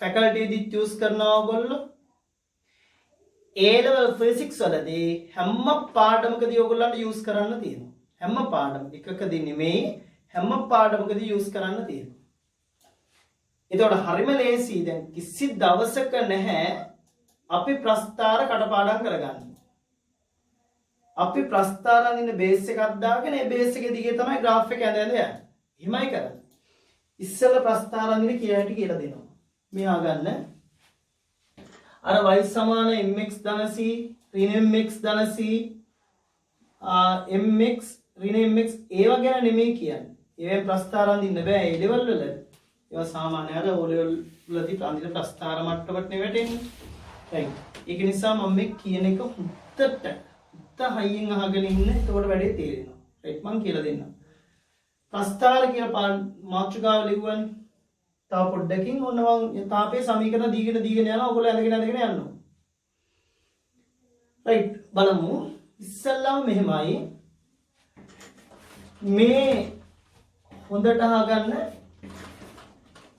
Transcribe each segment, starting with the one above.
faculty edit use කරනවා ඔයගොල්ලෝ A level physics වලදී හැම පාඩමකදී ඔයගොල්ලන්ට use කරන්න තියෙනවා. හැම පාඩම එකකදී නෙමෙයි හැම පාඩමකදී use කරන්න තියෙනවා. ඒතකොට හරිම ලේසි. දැන් කිසි දවසක නැහැ අපි ප්‍රස්තාර කටපාඩම් කරගන්න. අපි ප්‍රස්තාර අඳින බේස් එකක් දාගෙන ඒ බේස් එකේ දිගේ තමයි graph එක ඇඳ යන්නේ. එහෙමයි කරන්නේ. ඉස්සෙල්ලා ප්‍රස්තාර අඳින කියලා හැටි කියලා දෙනවා. මෙහා ගන්න. අර y සමාන mx ධන c ඍණ mx ධන c mx ඍණ mx ඒව ගැන නෙමෙයි කියන්නේ. ඒවෙන් ප්‍රස්තාර අඳින්න බෑ ඒ ලෙවල් වල. ඒවා සාමාන්‍ය අර O level වලදී අඳින ප්‍රස්තාර මට්ටමට නෙවෙටෙන්නේ. right. ඒක නිසා මම මේ කියන එක හුත්තට හයියෙන් අහගෙන ඉන්න. එතකොට වැඩේ තේරෙනවා. right. මම කියලා දෙන්නම්. ප්‍රස්තාර කියලා මාතෘකාව ලිව්වනේ. තව පොඩ්ඩකින් ඔන්න මම තාපේ සමීකරණ දීගෙන යනවා. ඔයගොල්ලෝ ඇඳගෙන යනවා. right. බලමු. ඉස්සල්ලාම මෙහෙමයි. මේ හොඳට අහගන්න.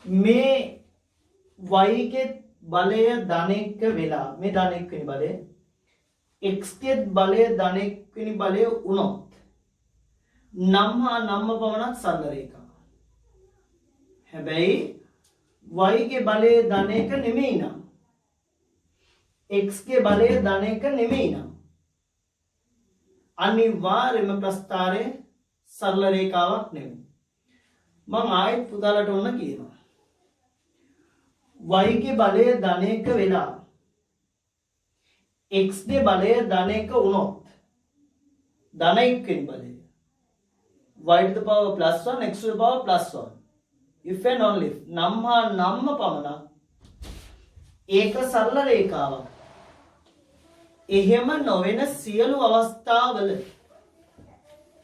මේ y ගේ බලය ධන 1 වෙලා මේ ධන 1 වෙනි බලය x ගේ බලය ධන 1 වෙනි බලය වුණොත් නම් හා නම්ම පමණක් සරල රේඛා. හැබැයි y ගේ බලය ධන 1 නෙමෙයි නම් x ගේ බලය ධන 1 නෙමෙයි නම් අනිවාර්යයෙන්ම ප්‍රස්ථාරයේ සරල රේඛාවක් නෙමෙයි. මම ආයෙත් පුතාලට ඕන කියනවා. y ගේ බලය ධන 1 වෙලා x ගේ බලය ධන 1 වුණොත් ධන 1 වෙනි බලය y to the power plus 1 x to the power plus 1 if and only if නම් හා නම්ම පමණක් ඒක සරල රේඛාවක්. එහෙම නොවන සියලු අවස්ථාවල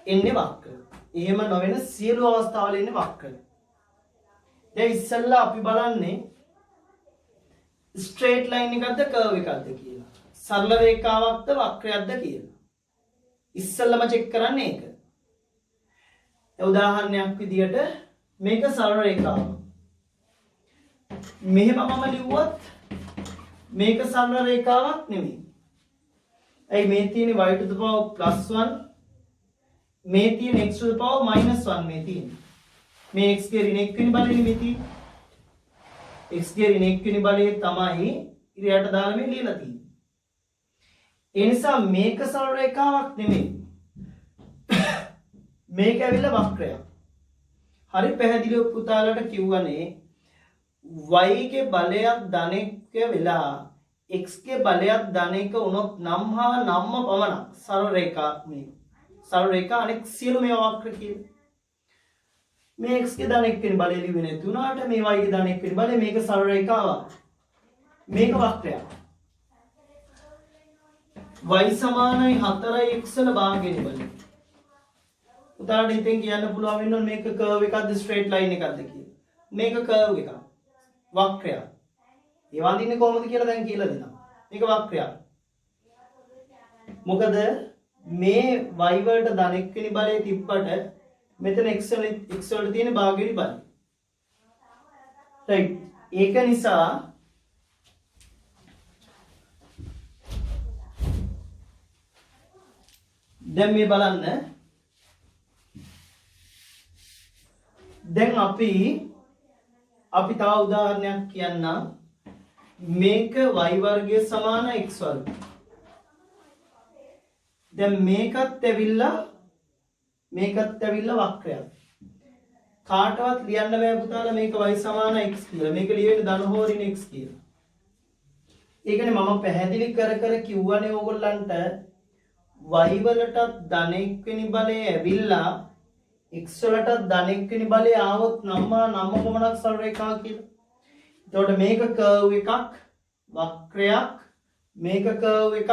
එන්නේ වක්‍ර. එහෙම නොවන සියලු අවස්ථාවල එන්නේ වක්‍ර. දැන් ඉස්සෙල්ලා අපි බලන්නේ ස්ට්‍රේට් ලයින් එකක්ද කර්ව් එකක්ද කියලා. සරල රේඛාවක්ද වක්‍රයක්ද කියලා. ඉස්සෙල්ලාම චෙක් කරන්නේ ඒක. උදාහරණයක් විදියට මේක සරල රේඛාවක්. මෙහෙම මම ලිව්වොත් මේක සරල රේඛාවක් නෙමෙයි. ඇයි මේ තියෙන්නේ y to the power plus 1 මේ තියෙන x to the power minus 1 මේ තියෙන්නේ. මේ x ගේ ඍණ 1 වෙනි බලයෙන් මේ තියෙන්නේ. x ගේ ඍණ 1 වෙනි බලයේ තමයි ඉරයට දාලා මේ ලියලා තියෙන්නේ. ඒ නිසා මේක සරල රේඛාවක් නෙමෙයි. මේක ඇවිල්ලා වක්‍රයක්. හරි පැහැදිලිව පුතාලට කිව්වනේ y ගේ බලයක් ධන 1 වෙලා x ගේ බලයක් ධන 1 වුණොත් නම් හා නම්ම පමණක් සරල රේඛා මේ සරල රේඛා අනෙක් සියලු මේවා වක්‍ර කියලා. මේ x ගේ ධන 1 වෙනි බලය ලිව්වේ නැති වුණාට මේ y ගේ ධන 1 වෙනි බලය මේක සරල රේඛාවක්. මේක වක්‍රයක්. y සමානයි 4x වල භාගයනේ බලය. උදාහරණ හිතෙන් කියන්න පුළුවන් වෙනවා මේක කර්ව් එකක්ද ස්ට්‍රේට් ලයින් එකක්ද කියලා. මේක කර්ව් එකක්. වක්‍රයක්. ඒ වඳින්නේ කොහොමද කියලා දැන් කියලා දෙනවා. මේක වක්‍රයක්. මොකද මේ y වලට ධන 1 වෙනි බලය තිබ්බට මෙතන x වල තියෙන භාගයනේ බලය. right. ඒක නිසා දැන් මේ බලන්න දැන් අපි තව උදාහරණයක් කියන්නම්. මේක y වර්ගය සමාන x වර්ග. දැන් මේකත් ඇවිල්ලා වක්‍රයක්. කාටවත් ලියන්න බෑ පුතාලා මේක y සමාන x කියලා. මේක ලියවෙන්නේ ධන හෝ ඍණ x කියලා. ඒකනේ මම පැහැදිලි කර කිව්වනේ ඕගොල්ලන්ට y වලටත් ධන 1 වෙනි බලය ඇවිල්ලා x වලටත් ධන 1 වෙනි බලය ආවොත් නම්ම පමණක් සරල රේඛා කියලා. එතකොට මේක කර්ව් එකක් වක්‍රයක්, මේක කර්ව් එකක්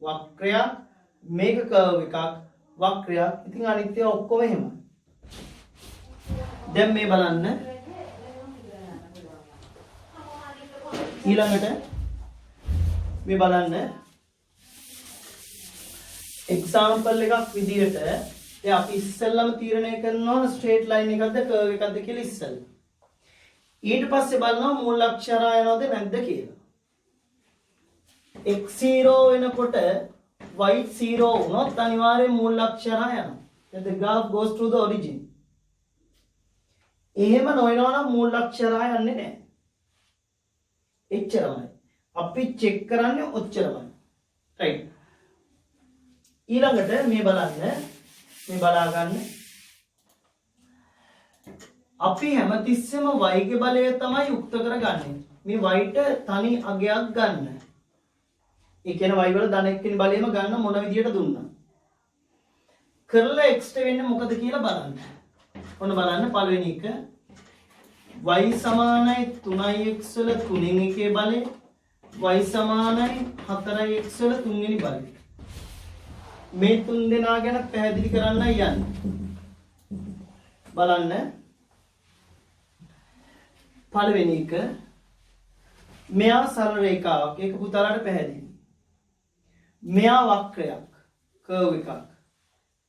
වක්‍රයක්, මේක කර්ව් එකක් වක්‍රයක්. ඉතින් අනිත් ඒවා ඔක්කොම එහෙමයි. දැන් මේ බලන්න ඊළඟට මේ බලන්න එක්සැම්පල් එකක් විදියට අපි ඉස්සෙල්ලම තීරණය කරනවා ස්ට්‍රේට් ලයින් එකක්ද කර්ව් එකක්ද කියලා ඉස්සෙල්ලා. ඊට පස්සේ බලනවා මූල අක්ෂරය යනවද නැද්ද කියලා. x0 වෙනකොට y0 වුණොත් අනිවාර්යෙන් මූල අක්ෂරය යනවා. The graph goes to the origin. එහෙම නොවනවා නම් මූල අක්ෂරය යන්නේ නැහැ. එච්චරමයි. අපි චෙක් කරන්නේ ඔච්චරමයි. right. ඊළඟට මේ බලන්න මේ බලා ගන්න. අපි හැමතිස්සෙම y ගේ බලය තමයි යුක්ත කරගන්නේ. මේ y ට තනි අගයක් ගන්න. ඒ කියන්නේ y වල ධන එක්කෙන බලයම ගන්න මොන විදියට දුන්නා. කරලා x ට වෙන්නේ මොකද කියලා බලන්න. ඔන්න බලන්න පළවෙනි එක y සමානයි 3x වල 3න් එකේ බලය y සමානයි 4x වල 3 වෙනි බලය. මේ තුන් දෙනා ගැන පැහැදිලි කරන්නයි යන්නේ. බලන්න පළවෙනි එක මෙයා සරල රේඛාවක්. ඒක පුතාලාට පැහැදිලි. මෙයා වක්‍රයක් කර්ව් එකක්.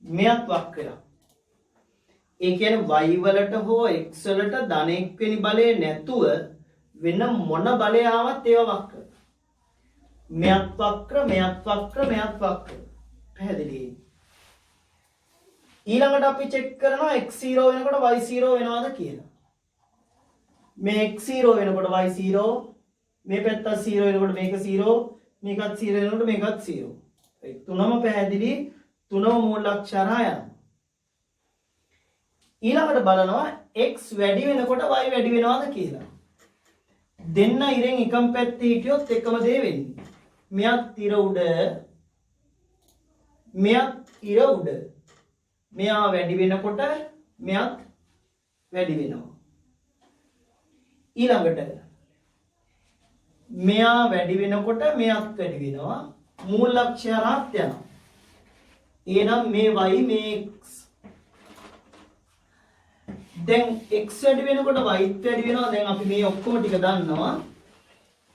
මෙයත් වක්‍රයක්. ඒ කියන්නේ y වලට හෝ x වලට ධන එක් වෙනි බලය නැතුව වෙන මොන බලය ආවත් ඒවා වක්‍ර. මෙයත් වක්‍ර, මෙයත් වක්‍ර, මෙයත් වක්‍ර. පැහැදිලි. ඊළඟට අපි චෙක් කරනවා x0 වෙනකොට y0 වෙනවද කියලා. මේ x0 වෙනකොට y0, මේ පැත්ත 0 වෙනකොට මේක 0, මේකත් 0 වෙනකොට මේකත් 0. තුනම පැහැදිලි. තුනම මූල අක්ෂරය යනවා. ඊළඟට බලනවා x වැඩි වෙනකොට y වැඩි වෙනවද කියලා. දෙන්න ඉරෙන් එකම පැත්තේ හිටියොත් එකම දේ වෙන්නේ. මෙයත් ඉර උඩ, මෙයත් ඉර උඩ. මෙයා වැඩි වෙනකොට මෙයත් වැඩි වෙනවා. ඊළඟට මෙයා වැඩි වෙනකොට මෙයත් වැඩි වෙනවා. මූල අක්ෂරات යනවා. එහෙනම් මේ y මේ x. දැන් x වැඩි වෙනකොට y වැඩි වෙනවා. දැන් අපි මේ ඔක්කොම ටික දන්නවා.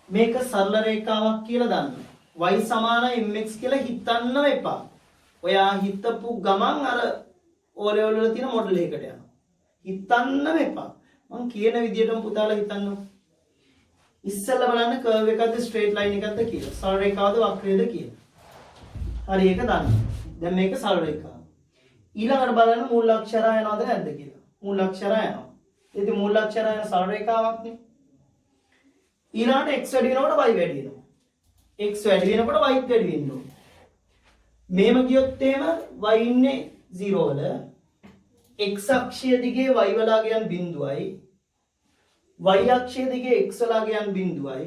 මේක සරල රේඛාවක් කියලා දන්නවා. y සමානයි mx කියලා හිතන්නම එපා. ඔයා හිතපු ගමන් අර ඕලෙවල් වල තියෙන මොඩල් එකකට යනවා. හිතන්නම එපා. මම කියන විදිහටම පුතාලා හිතන්න. ඉස්සෙල්ලා බලන්න කර්ව් එකක්ද ස්ට්‍රේට් ලයින් එකක්ද කියලා. සරල රේඛාවද වක්‍රයද කියලා. හරි ඒක දන්න. දැන් මේක සරල රේඛාව. ඊළඟට බලන්න මූල අක්ෂරය යනවද නැද්ද කියලා. මූල අක්ෂරය යනවා. ඉතින් මූල අක්ෂරය යන සරල රේඛාවක් නේ. ඊළඟට x වැඩි වෙනකොට y වැඩි වෙනවා. x වැඩි වෙනකොට y වැඩි වෙනවා. මේම ගියොත් එහෙම y ඉන්නේ 0 වල. x අක්ෂය දිගේ y වලාගේ යන බිඳුවයි y අක්ෂය දිගේ x වලාගේ යන බිඳුවයි.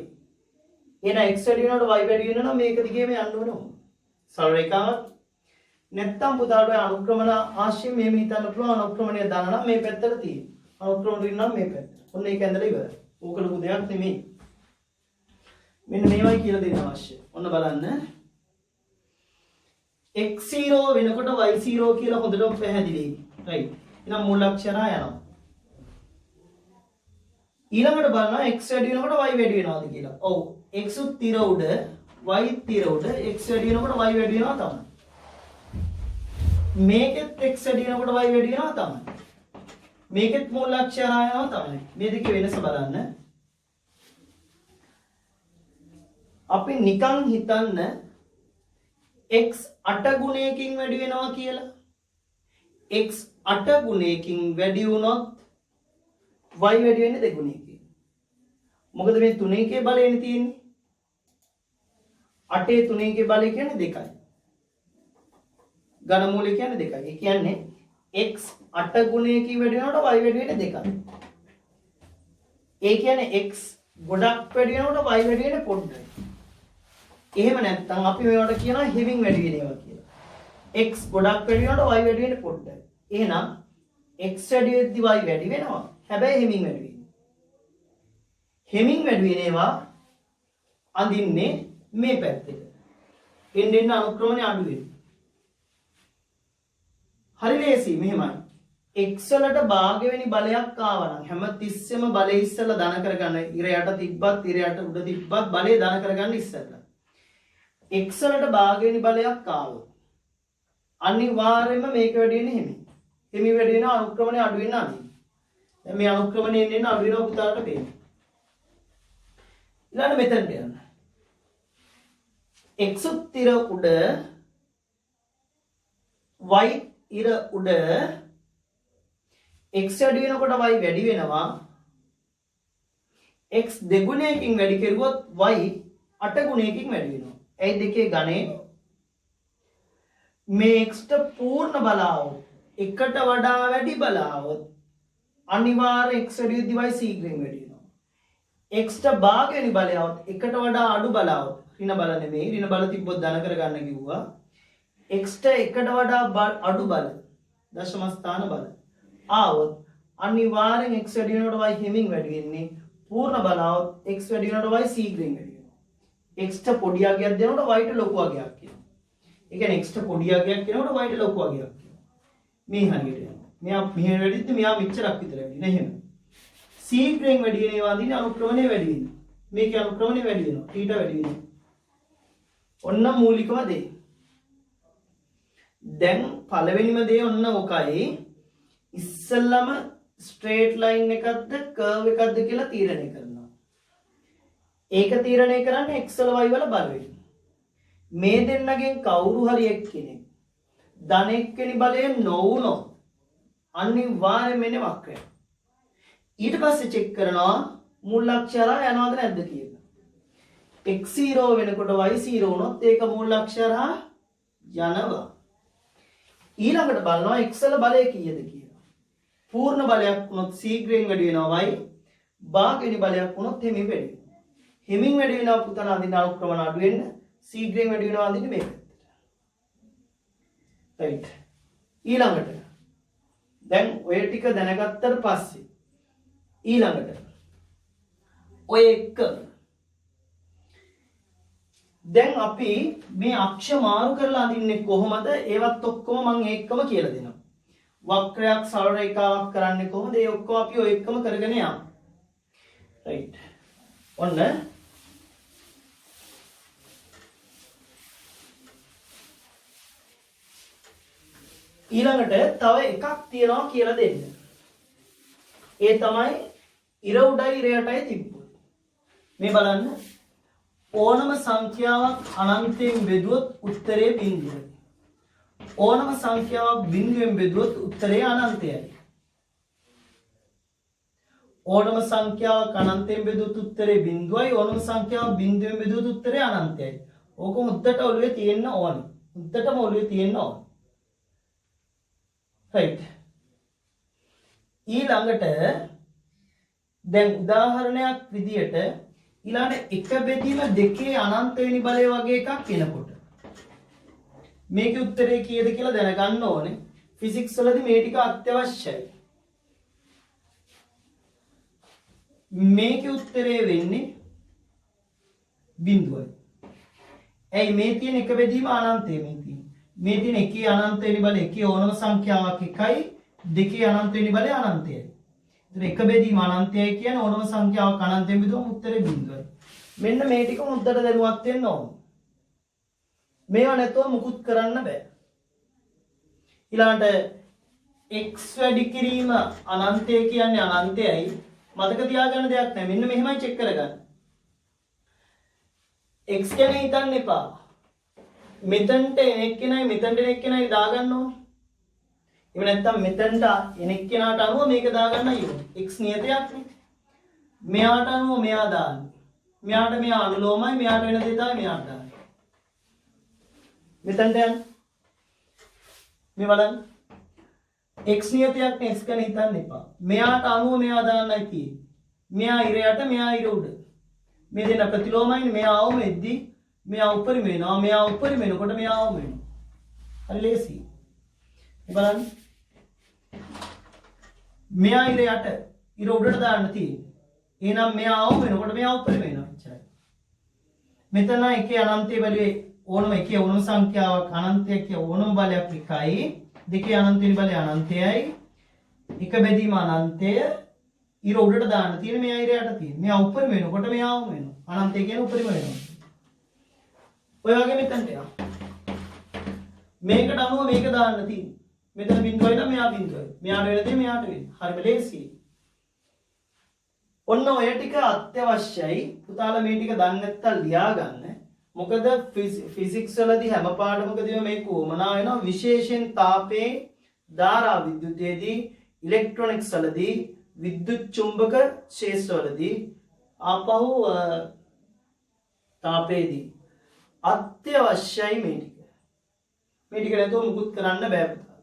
එහෙනම් x වැඩි වෙනකොට y වැඩි වෙනවා නම් මේක දිගේම යන්න ඕන. සරල රේඛාවක්. නැත්තම් පුතාට අනුක්‍රමණ ආශ්‍රයෙන් මෙහෙම හිතන්න පුළුවන්. අනුක්‍රමණය දාන නම් මේ පැත්තට තියෙන. අනුක්‍රමණය නම් මේ පැත්තට. ඔන්න ඒක ඇඳලා ඉවරයි. ඕක ලොකු දෙයක් නෙමෙයි. මෙන්න මේවයි කියලා දෙන්න අවශ්‍ය. ඔන්න බලන්න. x0 වෙනකොට y0 කියලා හොඳටම පැහැදිලියි. right. එහෙනම් මූල අක්ෂරය යනවා. ඊළඟට බලනවා x වැඩි වෙනකොට y වැඩි වෙනවද කියලා. ඔව්. x තිර උඩ y තිර උඩ x වැඩි වෙනකොට y වැඩි වෙනවා තමයි. මේකෙත් x වැඩි වෙනකොට y වැඩි වෙනවා තමයි. මේකෙත් මූල අක්ෂරය යනවා තමයි. මේ දෙකේ වෙනස බලන්න. අපි නිකන් හිතන්න x 8 ගුණයකින් වැඩි වෙනවා කියලා. x 8 ගුණයකින් වැඩි වුණොත් y වැඩි වෙන්නේ 2 ගුණයකින්. මොකද මේ 3 එකේ බලයනේ තියෙන්නේ. 8 3 එකේ බලය කියන්නේ 2යි. ඝන මූලය කියන්නේ 2යි. ඒ කියන්නේ x 8 ගුණයකින් වැඩි වෙනකොට y වැඩි වෙන්නේ 2යි. ඒ කියන්නේ x ගොඩක් වැඩි වෙනකොට y වැඩි වෙන්නේ පොඩ්ඩයි. එහෙම නැත්නම් අපි මේවට කියනවා හෙමින් වැඩි වෙනවා කියලා. x ගොඩක් වැඩි වෙනකොට y වැඩි වෙන්නේ පොඩ්ඩයි. එහෙනම් x වැඩි වෙද්දි y වැඩි වෙනවා. හැබැයි හෙමින් වැඩි වෙනවා. හෙමින් වැඩි වෙනවා අඳින්නේ මේ පැත්තට. එන්න අනුක්‍රමණය අඩු වෙනවා. හරි ලේසි මෙහෙමයි. x වලට භාග වෙනි බලයක් ආවනම් හැම තිස්සෙම බලය ඉස්සෙල්ලා ධන කරගන්න. ඉර යට තිබ්බත් ඉර යට උඩ තිබ්බත් බලය ධන කරගන්න ඉස්සෙල්ලා. x වලට භාග වෙනි බලයක් ආවොත් අනිවාර්යයෙන්ම මේක වැඩි වෙන්නේ හිමි. හිමි වැඩි වෙන අනුක්‍රමණය අඩු වෙන අනිත්. දැන් මේ අනුක්‍රමණය එන්නේ අඩු වෙනවා පුතාලට පේනවා. ඊළඟ මෙතනට යන්න. x ඉර උඩ y ඉර උඩ x වැඩි වෙනකොට y වැඩි වෙනවා. x දෙගුණයකින් වැඩි කරුවොත් y 8 ගුණයකින් වැඩි වෙනවා. ඒ දෙකේ ගණේ මේ x ට පූර්ණ බලාවොත් එකට වඩා වැඩි බලාවොත් අනිවාර්ය x වැඩි වෙද්දී y ශීඝ්‍රයෙන් වැඩි වෙනවා. x ට භාගයනි බලයවත් එකට වඩා අඩු බලාවොත් ඍණ බල නෙමෙයි ඍණ බල තිබ්බොත් ධන කරගන්න කිව්වා. x ට එකට වඩා අඩු බල දශම ස්ථාන බල ආවොත් අනිවාර්යෙන් x වැඩි වෙනකොට y හිමින් වැඩි වෙන්නේ. පූර්ණ බලාවොත් x වැඩි වෙනකොට y ශීඝ්‍රයෙන් වැඩි වෙනවා. x ට පොඩි අගයක් දෙනකොට y ට ලොකු අගයක් කියනවා. ඒ කියන්නේ x ට පොඩි අගයක් දෙනකොට y ට ලොකු අගයක් කියනවා. මේ හරියට යනවා. මෙයා මෙහෙම වැඩිද්දි මෙයා මෙච්චරක් විතර වැඩි නේ එහෙම. ශීඝ්‍රයෙන් වැඩි වෙන ඒවා දින අනුක්‍රමණය වැඩි වෙනවා. මේකේ අනුක්‍රමණය වැඩි වෙනවා. θීටා වැඩි වෙනවා. ඔන්න මූලිකම දේ. දැන් පළවෙනිම දේ ඔන්න ඔකයි. ඉස්සෙල්ලම ස්ට්‍රේට් ලයින් එකක්ද කර්ව් එකක්ද කියලා තීරණය කරනවා. ඒක තීරණය කරන්නේ x වල y වල බලවේග. මේ දෙන්නගෙන් කවුරු හරි එක්කෙනෙක් ධන එක්කෙනි බලයෙන් නොවුනොත් අනිවාර්යයෙන්ම එන්නේ වක්‍රය. ඊට පස්සේ චෙක් කරනවා මූල අක්ෂර යනවද නැද්ද කියලා. x0 වෙනකොට y0 වුණොත් ඒක මූල අක්ෂර යනවා. ඊළඟට බලනවා x වල බලය කීයද කියලා. පූර්ණ බලයක් වුණොත් ශීඝ්‍රයෙන් වැඩි වෙනවා y. භාගයනි බලයක් වුණොත් හිමින් වැඩි වෙනවා. හිමින් වැඩි වෙනවා පුතන අදින්න අනුක්‍රමණ අඩු වෙන්න. ශීඝ්‍රයෙන් වැඩි වෙනවා අදින්න මේක. right. ඊළඟට දැන් ඔය ටික දැනගත්තට පස්සේ ඊළඟට ඔය එක දැන් අපි මේ අක්ෂ මාරු කරලා අඳින්නේ කොහොමද? ඒවත් ඔක්කොම මම ඒකම කියලා දෙනවා. වක්‍රයක් සරල රේඛාවක් කරන්නේ කොහොමද? ඒ ඔක්කොම අපි ඔය එකම කරගෙන යමු. right. ඔන්න ඊළඟට තව එකක් තියනවා කියලා දෙන්න. ඒ තමයි ඉර උඩයි ඉර යටයි තිබ්බොත්. මේ බලන්න ඕනම සංඛ්‍යාවක් අනන්තයෙන් බෙදුවොත් උත්තරේ බිඳුවයි. ඕනම සංඛ්‍යාවක් බිඳුවෙන් බෙදුවොත් උත්තරේ අනන්තයයි. ඕනම සංඛ්‍යාවක් අනන්තයෙන් බෙදුවොත් උත්තරේ බිඳුවයි. ඕනම සංඛ්‍යාවක් බිඳුවෙන් බෙදුවොත් උත්තරේ අනන්තයයි. ඕක මුද්දට ඔළුවේ තියෙන්න ඕනේ. මුද්දටම ඔළුවේ තියෙන්න ඕනේ. right. ඊළඟට දැන් උදාහරණයක් විදියට ඊළඟ එක බෙදීම දෙකේ අනන්ත වෙනි බලය වගේ එකක් එනකොට මේකේ උත්තරේ කීයද කියලා දැනගන්න ඕනේ. ෆිසික්ස් වලදී මේ ටික අත්‍යවශ්‍යයි. මේකේ උත්තරේ වෙන්නේ බිඳුවයි. ඇයි මේ තියෙන එක බෙදීම අනන්තයි මේ තියෙන. මේ තියෙන එකේ අනන්ත වෙනි බලය එකේ ඕනම සංඛ්‍යාවක් එකයි දෙකේ අනන්ත වෙනි බලය අනන්තයයි. ඒතර එක බෙදීම අනන්තයයි කියන්නේ ඕනම සංඛ්‍යාවක් අනන්තයෙන් බෙදුවම උත්තරේ බිඳුවයි. මෙන්න මේ ටික මුද්දට දැනුවත් වෙන්න ඕන. මේවා නැතුව මුකුත් කරන්න බෑ. ඊළඟට x වැඩි කිරීම අනන්තය කියන්නේ අනන්තයයි. මතක තියාගන්න දෙයක් නැහැ. මෙන්න මෙහෙමයි චෙක් කරගන්න. x ගැන හිතන්න එපා. මෙතනට එක්කෙනයි මෙතනට එක්කෙනයි දාගන්න ඕනේ. එහෙම නැත්නම් මෙතනට එනෙක් කෙනාට අනුව මේක දාගන්නයි ඕනේ. x නියතයක් නේ. මෙයාට අනුව මෙයා දාන්නේ. මෙයාට මෙයා අනුලෝමයි මෙයාට වෙන දේ තමයි මෙයාට දාන්නේ. මෙතනට යන්න. මේ බලන්න. x නියතයක් නේ x ගැන හිතන්න එපා. මෙයාට අනුව මෙයා දාන්නයි තියෙන්නේ. මෙයා ඉර යට මෙයා ඉර උඩ. මේ දෙන ප්‍රතිලෝමයිනේ. මෙයා આવම එද්දී මෙයා උඩරිම වෙනවා. මෙයා උඩරිම වෙනකොට මෙයා આવම වෙනවා. හරි ලේසි. බලන්න. මෙයා ඉර යට ඉර උඩට දාන්න තියෙන්නේ. එහෙනම් මෙයා આવම වෙනකොට මෙයා උඩරිම වෙනවා. එච්චරයි. මෙතන එකේ අනන්තය බැලුවේ ඕනම එකේ ඕනම සංඛ්‍යාවක් අනන්තයක් ඕනම බලයක් එකයි. දෙකේ අනන්ත වෙන බලය අනන්තයයි. එක බෙදීම අනන්තය ඉර උඩට දාන්න තියෙන මෙයා ඉර යට තියෙන. මෙයා උඩරිම වෙනකොට මෙයා આવම වෙනවා. අනන්තය කියන්නේ උඩරිම වෙනවා. ඔය වගේ මෙතනට යනවා. මේකට අනුව මේක දාන්න තියෙන්නේ. මෙතන බිඳුවයි නම් මෙයා බිඳුවයි. මෙයාට වෙන දේ මෙයාට වෙන්නේ. හරිම ලේසියි. ඔන්න ඔය ටික අත්‍යවශ්‍යයි. පුතාලා මේ ටික දන්නේ නැත්තම් ලියා ගන්න. මොකද ෆිසික්ස් වලදී හැම පාඩමකදීම මේක උමනා වෙනවා. විශේෂයෙන් තාපේ ධාරා විද්‍යුතයේදී, ඉලෙක්ට්‍රොනික්ස් වලදී, විද්‍යුත් චුම්බක ක්ෂේත්‍රවලදී ආපහු තාපේදී අත්‍යවශ්‍යයි මේ ටික. මේ ටික නැතුව මුකුත් කරන්න බෑ පුතා.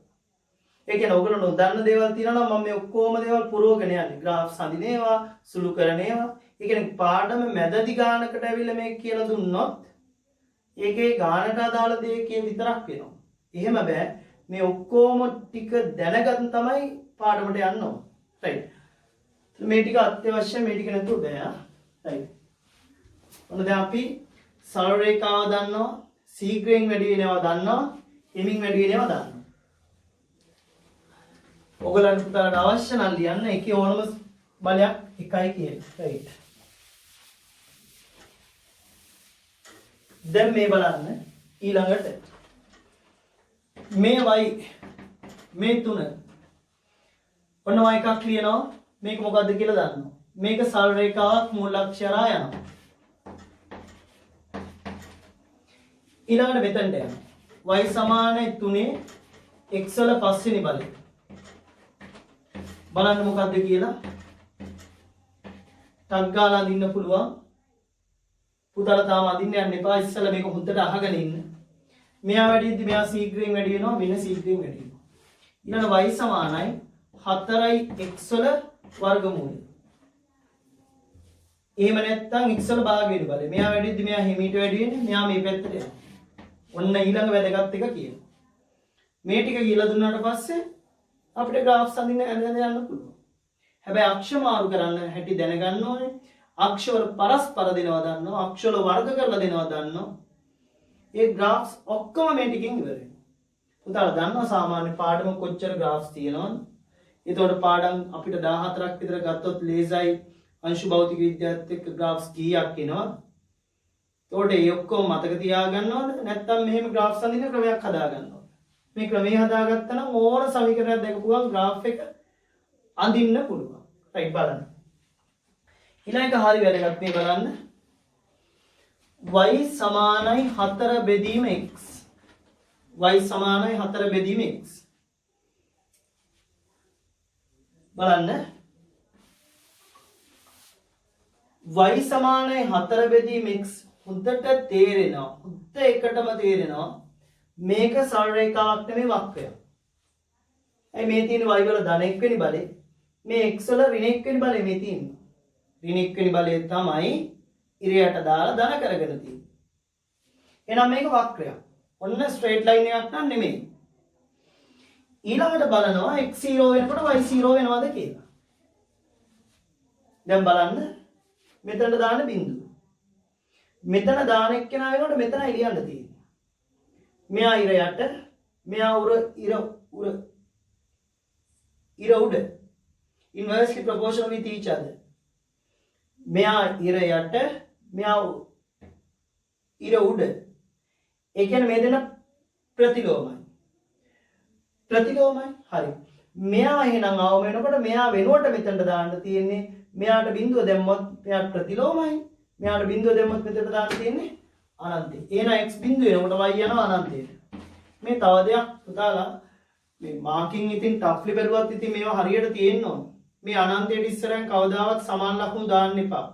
ඒ කියන්නේ ඔයගොල්ලෝ නොදන්න දේවල් තියෙනවා නම් මම මේ ඔක්කොම දේවල් පුරවගෙන යන්නේ. ග්‍රාෆ්ස් හඳිනේවා, සුළු කරනේවා. ඒ කියන්නේ පාඩම මැදදි ගානකට ඇවිල්ලා මේක කියලා දුන්නොත් ඒකේ ගානට අදාළ දේ විතරක් වෙනවා. එහෙම බෑ. මේ ඔක්කොම ටික දැනගන්න තමයි පාඩමට යන්න ඕන. රයිට්. මේ ටික අත්‍යවශ්‍යයි. මේ ටික නැතුව බෑ. රයිට්. ඔන්න දැන් අපි සරල රේඛාව දන්නවා, ශීඝ්‍රයෙන් වැඩි වෙනවා දන්නවා, හිමින් වැඩි වෙනවා දන්නවා. ඔයගලන්ට පුතාලට අවශ්‍ය නම් ලියන්න එකේ ඕනම බලයක් එකයි කියලා. රයිට්. දැන් මේ බලන්න ඊළඟට මේ y මේ තුන ඔන්න y එකක් ලියනවා. මේක මොකද්ද කියලා දන්නවා. මේක සරල රේඛාවක් මූලාක්ෂය හරහා යනවා. ඊළඟට මෙතනට යනවා. y සමානයි 3 x වල පස්වෙනි බලය. බලන්න මොකද්ද කියලා. ටක් ගාලා අඳින්න පුළුවන්. පුතාලා තාම අඳින්න යන්න එපා. ඉස්සෙල්ලා මේක හොඳට අහගෙන ඉන්න. මෙයා වැඩිද්දි මෙයා ශීඝ්‍රයෙන් වැඩි වෙනවා, මෙන්න ශීඝ්‍රයෙන් වැඩි වෙනවා. ඊළඟ y සමානයි 4යි x වල වර්ගමූලය. එහෙම නැත්නම් x වල භාගයට බලය. මෙයා වැඩිද්දි මෙයා හිමීට වැඩි වෙන්නේ, මෙයා මේ පැත්තට යනවා. ඔන්න ඊළඟ වැදගත් එක කියනවා. මේ ටික කියලා දුන්නාට පස්සේ අපිට ග්‍රාෆ්ස් අඳින්න යන්න පුළුවන්. හැබැයි අක්ෂ මාරු කරන්න හැටි දැනගන්න ඕනේ. අක්ෂ වල පරස්පර දෙනවා දන්නවා, අක්ෂ වල වර්ග කරලා දෙනවා දන්නවා. ඒ ග්‍රාෆ්ස් ඔක්කොම මේ ටිකෙන් ඉවර වෙනවා. පුතාලා දන්නවා සාමාන්‍ය පාඩම කොච්චර ග්‍රාෆ්ස් තියෙනවද? ඒතකොට පාඩම් අපිට 14ක් විතර ගත්තොත් ලේසයි අංශු භෞතික විද්‍යාවත් එක්ක ග්‍රාෆ්ස් කීයක් එනවද? ඒතකොට ඒ ඔක්කොම මතක තියාගන්නවද? නැත්නම් මෙහෙම ග්‍රාෆ්ස් අඳින්න ක්‍රමයක් හදා ගන්නවද? මේ ක්‍රමයේ හදාගත්තා නම් ඕන සමීකරණයක් දැකපුවම ග්‍රාෆ් එක අඳින්න පුළුවන්. රයිට් බලන්න. ඊළඟ එක හරි වැදගත් මේ බලන්න. y සමානයි 4 බෙදීම x. y සමානයි 4 බෙදීම x. බලන්න. y සමානයි 4 බෙදීම x හොඳට තේරෙනවා. හොඳ එකටම තේරෙනවා. මේක සරල රේඛාවක් නෙමෙයි වක්‍රයක්. ඇයි මේ තියෙන y වල ධන එක් වෙනි බලය, මේ x වල ඍණ එක් වෙනි බලය මේ තියෙන්නේ. ඍණ එක් වෙනි බලය තමයි ඉරයට දාලා ධන කරගෙන තියෙන්නේ. එහෙනම් මේක වක්‍රයක්. ඔන්න ස්ට්‍රේට් ලයින් එකක් නන් නෙමෙයි. ඊළඟට බලනවා x 0 වෙනකොට y 0 වෙනවද කියලා. දැන් බලන්න මෙතනට දාන බිඳුව. මෙතන දාන එක්කෙනා වෙනකොට මෙතන එළියන්න තියෙන්නේ. මෙයා ඉර යට, මෙයා ඉර උඩ. Inversely proportional with each other. මෙයා ඉර යට, මෙයා ඉර උඩ. ඒ කියන්නේ මේ දෙන ප්‍රතිලෝමයි. ප්‍රතිලෝමයි. හරි. මෙයා එහෙනම් ආව වෙනකොට මෙයා වෙනුවට මෙතනට දාන්න තියෙන්නේ. මෙයාට බිඳුව දැම්මොත් මෙයාට ප්‍රතිලෝමයි. මෙයාට බිඳුව දැම්මොත් මෙතනට දාන්න තියෙන්නේ අනන්තය. එහෙනම් x බිඳුව එනකොට y යනවා අනන්තයට. මේ තව දෙයක් පුතාලා මේ මාකින් ඉතින් ටෆ්ලි බැලුවත් ඉතින් මේවා හරියට තියෙන්න ඕන. මේ අනන්තයට ඉස්සරහින් කවදාවත් සමාන ලකුණු දාන්න එපා.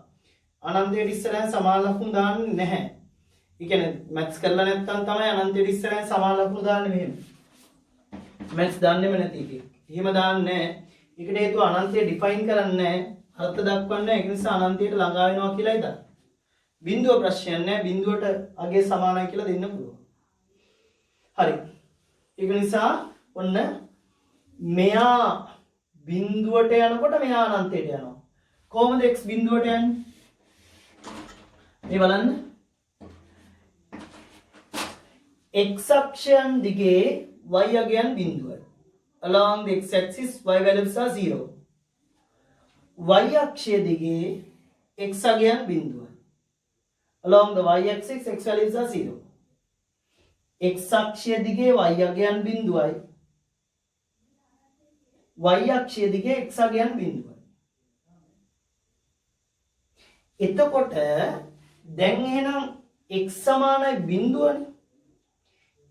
අනන්තයට ඉස්සරහින් සමාන ලකුණු දාන්නේ නැහැ. ඒ කියන්නේ මැත්ස් කරලා නැත්නම් තමයි අනන්තයට ඉස්සරහින් සමාන ලකුණු දාන්නේ මෙහෙම. මැත්ස් දාන්නෙම නැති එකේ. එහෙම දාන්නේ නැහැ. ඒකට හේතුව අනන්තය ඩිෆයින් කරන්නේ නැහැ. අර්ථ දක්වන්නේ නැහැ. ඒ නිසා අනන්තයට ළඟා වෙනවා කියලායි දාන්නේ. බිඳුව ප්‍රශ්නයක් නැහැ. බිඳුවට අගේ සමානයි කියලා දෙන්න පුළුවන්. හරි. ඒක නිසා ඔන්න මෙයා බිඳුවට යනකොට මෙයා අනන්තයට යනවා. කොහොමද x බිඳුවට යන්නේ? මේ බලන්න. x අක්ෂයන් දිගේ y අගයන් බිඳුවයි. Along the x axis y values are 0. y අක්ෂය දිගේ x අගයන් බිඳුවයි. Along the y axis x values are 0. x අක්ෂය දිගේ y අගයන් බිඳුවයි. y අක්ෂය දිගේ x අගයන් බිඳුවයි. එතකොට දැන් එහෙනම් x සමානයි බිඳුවනේ.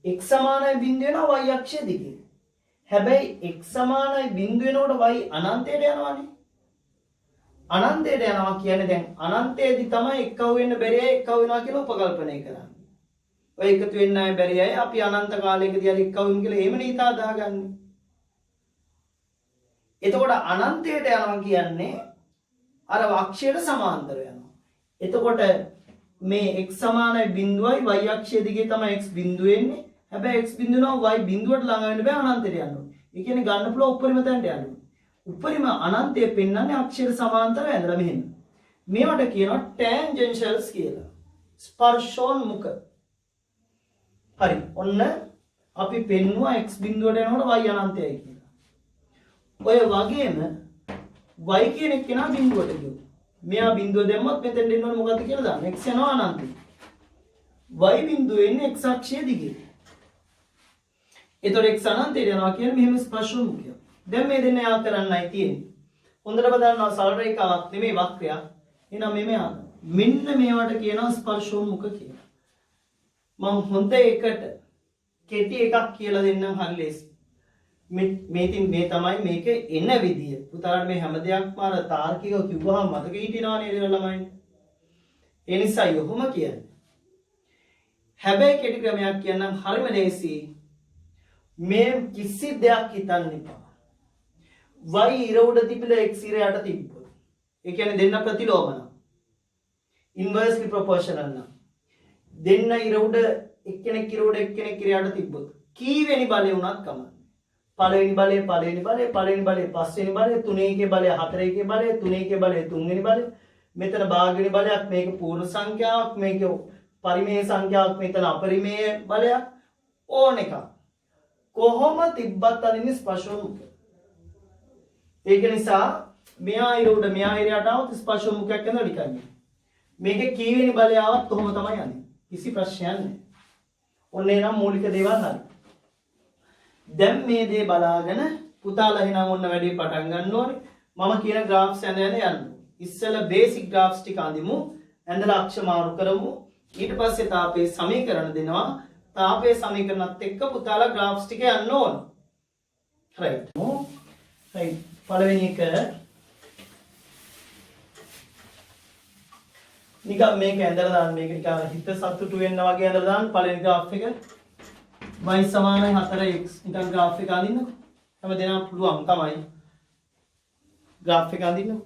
x සමානයි බිඳුව වෙනවා y අක්ෂය දිගේ. හැබැයි x සමානයි බිඳුව වෙනකොට y අනන්තයට යනවානේ. අනන්තයට යනවා කියන්නේ දැන් අනන්තයේදී තමයි එක්කව වෙන්න බැරි අය එක්කව වෙනවා කියලා උපකල්පනය කරන්නේ. ඔය එකතු වෙන්න අය බැරි අය අපි අනන්ත කාලයකදී හරි එක්කව වෙමු කියලා එහෙම නීතා දාගන්නේ. එතකොට අනන්තයට යනවා කියන්නේ අර අක්ෂයට සමාන්තර යනවා. එතකොට මේ x සමානයි බිඳුවයි y අක්ෂය දිගේ තමයි x බිඳුව එන්නේ. හැබැයි x බිඳුව නම් y බිඳුවට ළඟ වෙන්න බෑ අනන්තයට යන්න ඕනේ. ඒ කියන්නේ ගන්න පුළුවන් උපරිම තැනට යන්න ඕනේ. උපරිම අනන්තය පෙන්වන්නේ අක්ෂයට සමාන්තරව ඇඳලා මෙහෙම. මේවට කියනවා ටැන්ජෙන්ෂල්ස් කියලා. ස්පර්ශෝන්මුඛ. හරි. ඔන්න අපි පෙන්නුවා x බිඳුවට යනකොට y අනන්තයයි කියලා. ඔය වගේම y කියන එක කෙනා බිඳුවට ගියොත් මෙයා බිඳුව දැම්මොත් මෙතෙන් දෙන්න ඕනේ මොකද්ද කියලා දාන්න. x යනවා අනන්තයි. y බිඳුව එන්නේ x අක්ෂය දිගේ. එතකොට x අනන්තයට යනවා කියන්නේ මෙහෙම ස්පර්ශෝන්මුඛය. දැන් මේ දෙන්න යා කරන්නයි තියෙන්නේ. හොඳට බලන්න සරල රේඛාවක් නෙමෙයි වක්‍රයක්. එහෙනම් මේ මෙන්න මේවට කියනවා ස්පර්ශෝන්මුඛ කියලා. මම හොඳ එකට කෙටි එකක් කියලා දෙන්නම් හරි ලේසි. මේ තමයි මේක එන විදිය. පුතාලට මේ හැම දෙයක්ම අර තාර්කිකව කිව්වහම මතක හිටිනවා නේද ළමයි? ඒ නිසා යොහොම කියන්නේ. හැබැයි කෙටි ක්‍රමයක් කියන්නම් හරිම ලේසි. මේ කිසි දෙයක් හිතන්න එපා. y ඉර උඩ තිබිලා x ඉර යට තිබ්බොත්. ඒ කියන්නේ දෙන්න ප්‍රතිලෝමන. ඉන්වර්ස්ලි ප්‍රොපෝෂනල් නම්. දෙන්න ඉර උඩ එක්කෙනෙක් ඉර උඩ එක්කෙනෙක් ඉර යට තිබ්බොත් කීවෙනි බලය වුණත් කමන්නේ. පළවෙනි බලය පළවෙනි බලය පළවෙනි බලය පස්වෙනි බලය තුනේ එකේ බලය හතරේ එකේ බලය තුනේ එකේ බලය තුන්වෙනි බලය මෙතන භාගවෙනි බලයක් මේක පූර්ණ සංඛ්‍යාවක් මේක පරිමේය සංඛ්‍යාවක් මෙතන අපරිමේය බලයක් ඕන එකක් කොහොම තිබ්බත් අදින්නේ ස්පර්ශෝන්මුඛ. ඒක නිසා මෙයා ඉර උඩ මෙයා ඉර යට આવත් ස්පර්ශෝන්මුඛයක් කරනවා ලිකන්නේ. මේකේ කීවෙනි බලය ආවත් කොහොම තමයි යන්නේ. කිසි ප්‍රශ්නයක් නැහැ. ඔන්න එනම් මූලික දේවල් හරි. දැන් මේ දේ බලාගෙන පුතාලා එහෙනම් ඔන්න වැඩේ පටන් ගන්න ඕනේ. මම කියන graph යන යන්න. ඉස්සෙල්ලා basic graphs ටික අඳිමු. ඇඳලා අක්ෂ මාරු කරමු. ඊට පස්සේ තාපේ සමීකරණ දෙනවා. තාපේ සමීකරණත් එක්ක පුතාලා graphs ටික යන්න ඕන. right. right. පළවෙනි එක නිකන් මේක ඇඳලා දාන්න මේක නිකන් හිත සතුටු වෙන්න වගේ ඇඳලා දාන්න පළවෙනි graph එක y සමානයි 4x නිකන් graph එක අඳින්නකො. හැම දෙනාම පුළුවන් තමයි graph එක අඳින්න.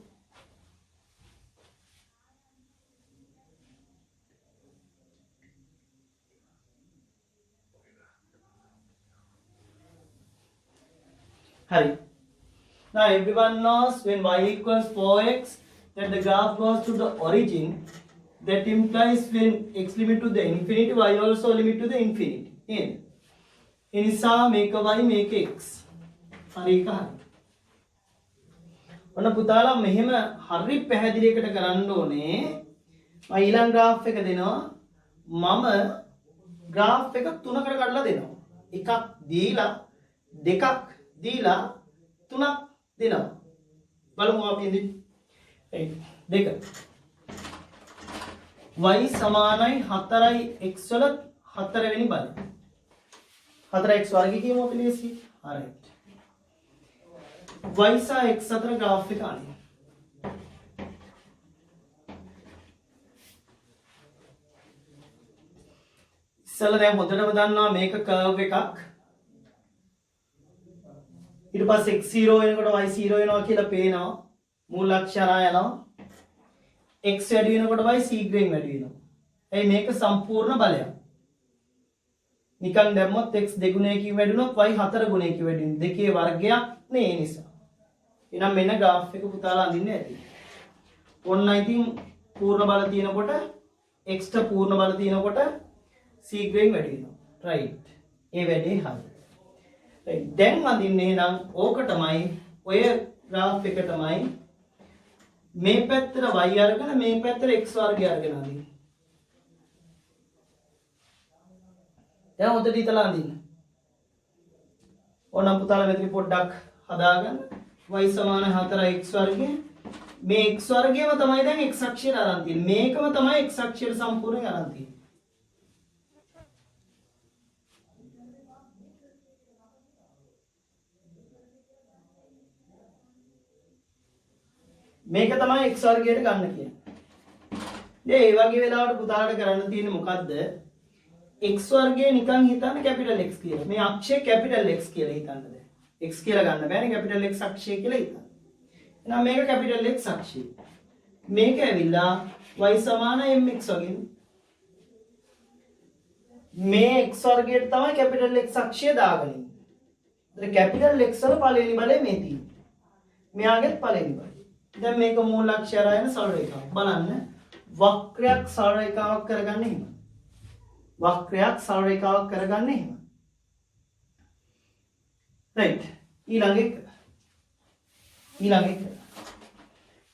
Hari. Now everyone knows when y equals 4x that the graph goes to the origin. That implies when x limit to the infinity, y also limit to the infinity. In. එනිසා මේක y මේක x. හරි එක හරි. ඔන්න පුතාලා මෙහෙම හරි පැහැදිලියකට කරන්න ඕනේ. මම ඊළඟ graph එක දෙනවා. මම graph එක තුනකට කඩලා දෙනවා. එකක් දීලා දෙකක් දීලා තුනක් දෙනවා. බලමු අපි ඉඳි. දෙක. y සමානයි 4යි x වල 4 වෙනි බලය. 4x වර්ගය කියමු අපි ලේසි. හරි. y සහ x අතර graph එක අනිත්. ඉස්සෙල්ලා දැන් හොඳටම දන්නවා මේක curve එකක්. ඊට පස්සේ x 0 වෙනකොට y 0 වෙනවා කියලා පේනවා. මූලාක්ෂර යනවා. x වැඩි වෙනකොට y ශීඝ්‍රයෙන් වැඩි වෙනවා. එයි මේක සම්පූර්ණ බලයක්. නිකන් දැම්මොත් x දෙගුණයකින් වැඩි වුණොත් y 4 ගුණයකින් වැඩි වෙනවා. දෙකේ වර්ගයක් නේ ඒ නිසා. එහෙනම් මෙන්න graph එක පුතාලා අඳින්න ඇති. ඔන්න ඉතින් පූර්ණ බල තියෙනකොට x ට පූර්ණ බල තියෙනකොට ශීඝ්‍රයෙන් වැඩි වෙනවා. right. ඒ වැඩේ හරි. right. දැන් අඳින්නේ නම් ඕක තමයි ඔය graph එක තමයි මේ පැත්තට y අරගෙන මේ පැත්තට x වර්ගය අරගෙන අඳින්න. දැන් හොඳට හිතලා අඳින්න. ඕනම් පුතාලා මෙතන පොඩ්ඩක් හදාගන්න. y සමාන 4x වර්ගය මේ x වර්ගයම තමයි දැන් x අක්ෂයට අරන් තියෙන්නේ. මේකම තමයි x අක්ෂයට සම්පූර්ණයෙන් අරන් තියෙන්නේ. මේක තමයි x වර්ගයට ගන්න කියන්නේ. දැන් මේ වගේ වෙලාවට පුතාලට කරන්න තියෙන්නේ මොකද්ද? x වර්ගය නිකන් හිතන්න කැපිටල් x කියලා. මේ අක්ෂය කැපිටල් x කියලා හිතන්න දැන්. x කියලා ගන්න බෑනේ කැපිටල් x අක්ෂය කියලා හිතන්න. එහෙනම් මේක කැපිටල් x අක්ෂය. මේක ඇවිල්ලා y සමාන mx වගේ. මේ x වර්ගයට තමයි කැපිටල් x අක්ෂය දාගෙන ඉන්නේ. ඒතර කැපිටල් x වල පළවෙනි බලය මේ තියෙන්නේ. මෙයාගෙත් පළවෙනි බලය. දැන් මේක මූලාක්ෂය ආයන සරල රේඛාවක්. බලන්න වක්‍රයක් සරල රේඛාවක් කරගන්න එහෙම. වක්‍රයක් සරල රේඛාවක් කරගන්න එහෙම. right ඊළඟ එක.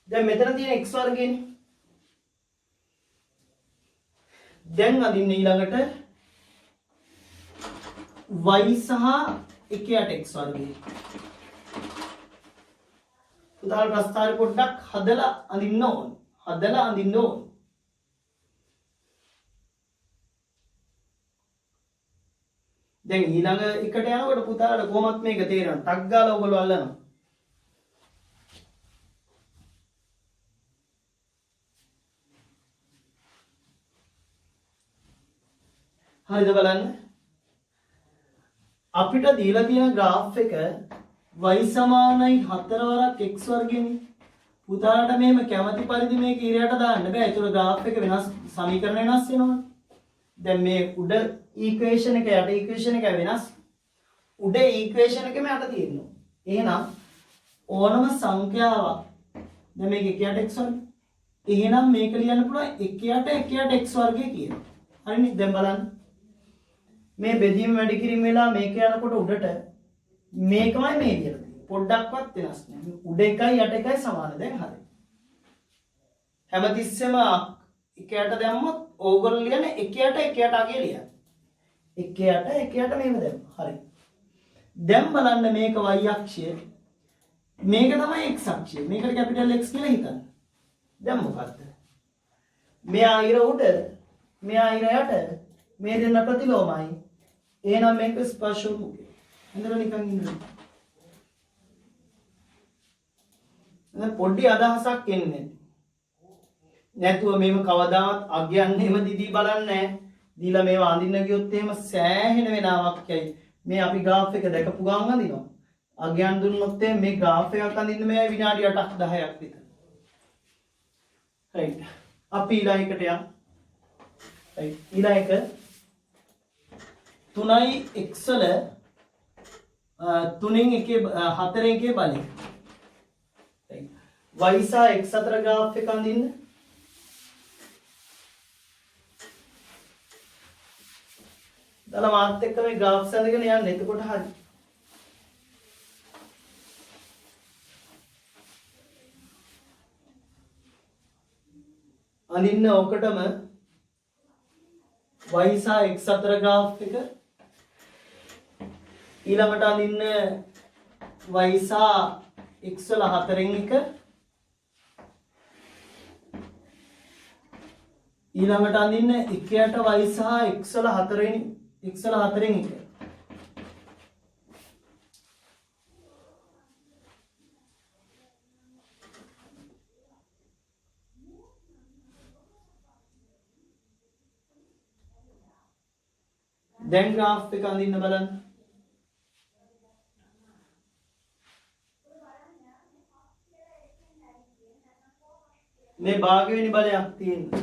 දැන් මෙතන තියෙන x වර්ගයනේ. දැන් අදින්න ඊළඟට y සහ 1යට x වර්ගය. උදාහරණ ප්‍රස්තාරය පොඩ්ඩක් හදලා අඳින්න ඕන. දැන් ඊළඟ එකට යනකොට පුතාලට කොහොමත් මේක තේරෙනවා. ටක් ගාලා ඔයගොල්ලෝ අල්ලනවා. හරිද බලන්න. අපිට දීලා තියෙන graph එක y සමානයි 4 වරක් x වර්ගෙනේ. පුතාලට මෙහෙම කැමති පරිදි මේක ඉරයට දාන්න බෑ. ඒතර graph එක වෙනස් සමීකරණ වෙනස් වෙනවා. දැන් මේ උඩ equation එක යට equation එක වෙනස්. උඩ equation එකම යට තියෙනවා. එහෙනම් ඕනම සංඛ්‍යාවක් දැන් මේක 1යට x වර්ගය. එහෙනම් මේක ලියන්න පුළුවන් 1යට x වර්ගය කියලා. හරිනේ. දැන් බලන්න. මේ බෙදීම වැඩි කිරීම වෙලා මේක යනකොට උඩට මේකමයි මේ විදියට තියෙන්නේ. පොඩ්ඩක්වත් වෙනස් නැහැ. උඩ එකයි යට එකයි සමාන. දැන් හරි. හැමතිස්සෙම 1යට දැම්මොත් ඕගොල්ලෝ ලියන්නේ 1යට අගේ ලියන්න. 1යට මෙහෙම දැම්ම. හරි. දැන් බලන්න මේක y අක්ෂය. මේක තමයි x අක්ෂය. මේකට කැපිටල් x කියලා හිතන්න. දැන් මොකද්ද? මෙයා ඉර උඩ, මෙයා ඉර යට, මේ දෙන්න ප්‍රතිලෝමයි. එහෙනම් මේක ස්පර්ශෝන්මුඛය. හඳුනන නිකන් ඉන්න. දැන් පොඩි අදහසක් එන්නේ. නැතුව මේව කවදාවත් අගයන් එහෙම දිදී බලන්නේ නැහැ. දීලා මේව අඳින්න ගියොත් එහෙම සෑහෙන වෙලාවක් යයි. මේ අපි graph එක දැකපු ගමන් අඳිනවා. අගයන් දුන්නොත් එහෙම මේ graph එකක් අඳින්න මේ විනාඩි 8ක් 10ක් විතර. right. අපි ඊළඟට යමු. right. ඊළඟ එක 3යි x වල 3න් 4න් 1 බලය. right. y සහ x අතර graph එක අඳින්න. දාලා මාත් එක්ක මේ graph සඳගෙන යන්න. එතකොට හරි. අඳින්න ඔකටම y සහ x අතර graph එක. ඊළඟට අඳින්න y සහ x වල 4න් 1. ඊළඟට අඳින්න 1යට y සහ x වල 4න් 1. දැන් graph එක අඳින්න බලන්න. මේ භාගවෙනි බලයක් තියෙනවා.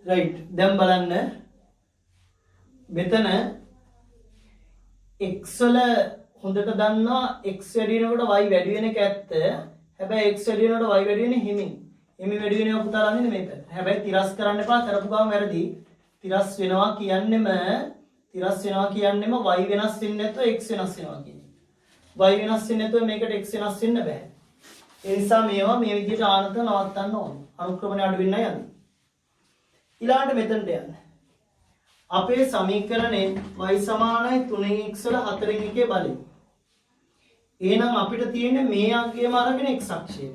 right. දැන් බලන්න මෙතන x වල හොඳට දන්නවා x වැඩි වෙනකොට y වැඩි වෙන එක ඇත්ත. හැබැයි x වැඩි වෙනකොට y වැඩි වෙන්නේ හිමින්. හිමි වැඩි වෙනවා පුතාලා අඳින්නේ මේක. හැබැයි තිරස් කරන්න එපා. කරපු ගමන් වැරදි. තිරස් වෙනවා කියන්නෙම y වෙනස් වෙන්නේ නැතුව x වෙනස් වෙනවා කියන්නේ. y වෙනස් වෙන්නේ නැතුව මේකට x වෙනස් වෙන්න බෑ. ඒ නිසා මේවා මේ විදිහට ආනත නවත්තන්න ඕනේ. අනුක්‍රමණය අඩු වෙන්නයි යන්නේ. ඊළඟට මෙතනට යන්න. අපේ සමීකරණේ y සමානයි 3x වල 4න් එකේ බලය. එහෙනම් අපිට තියෙන්නේ මේ අගයම අරගෙන x අක්ෂය.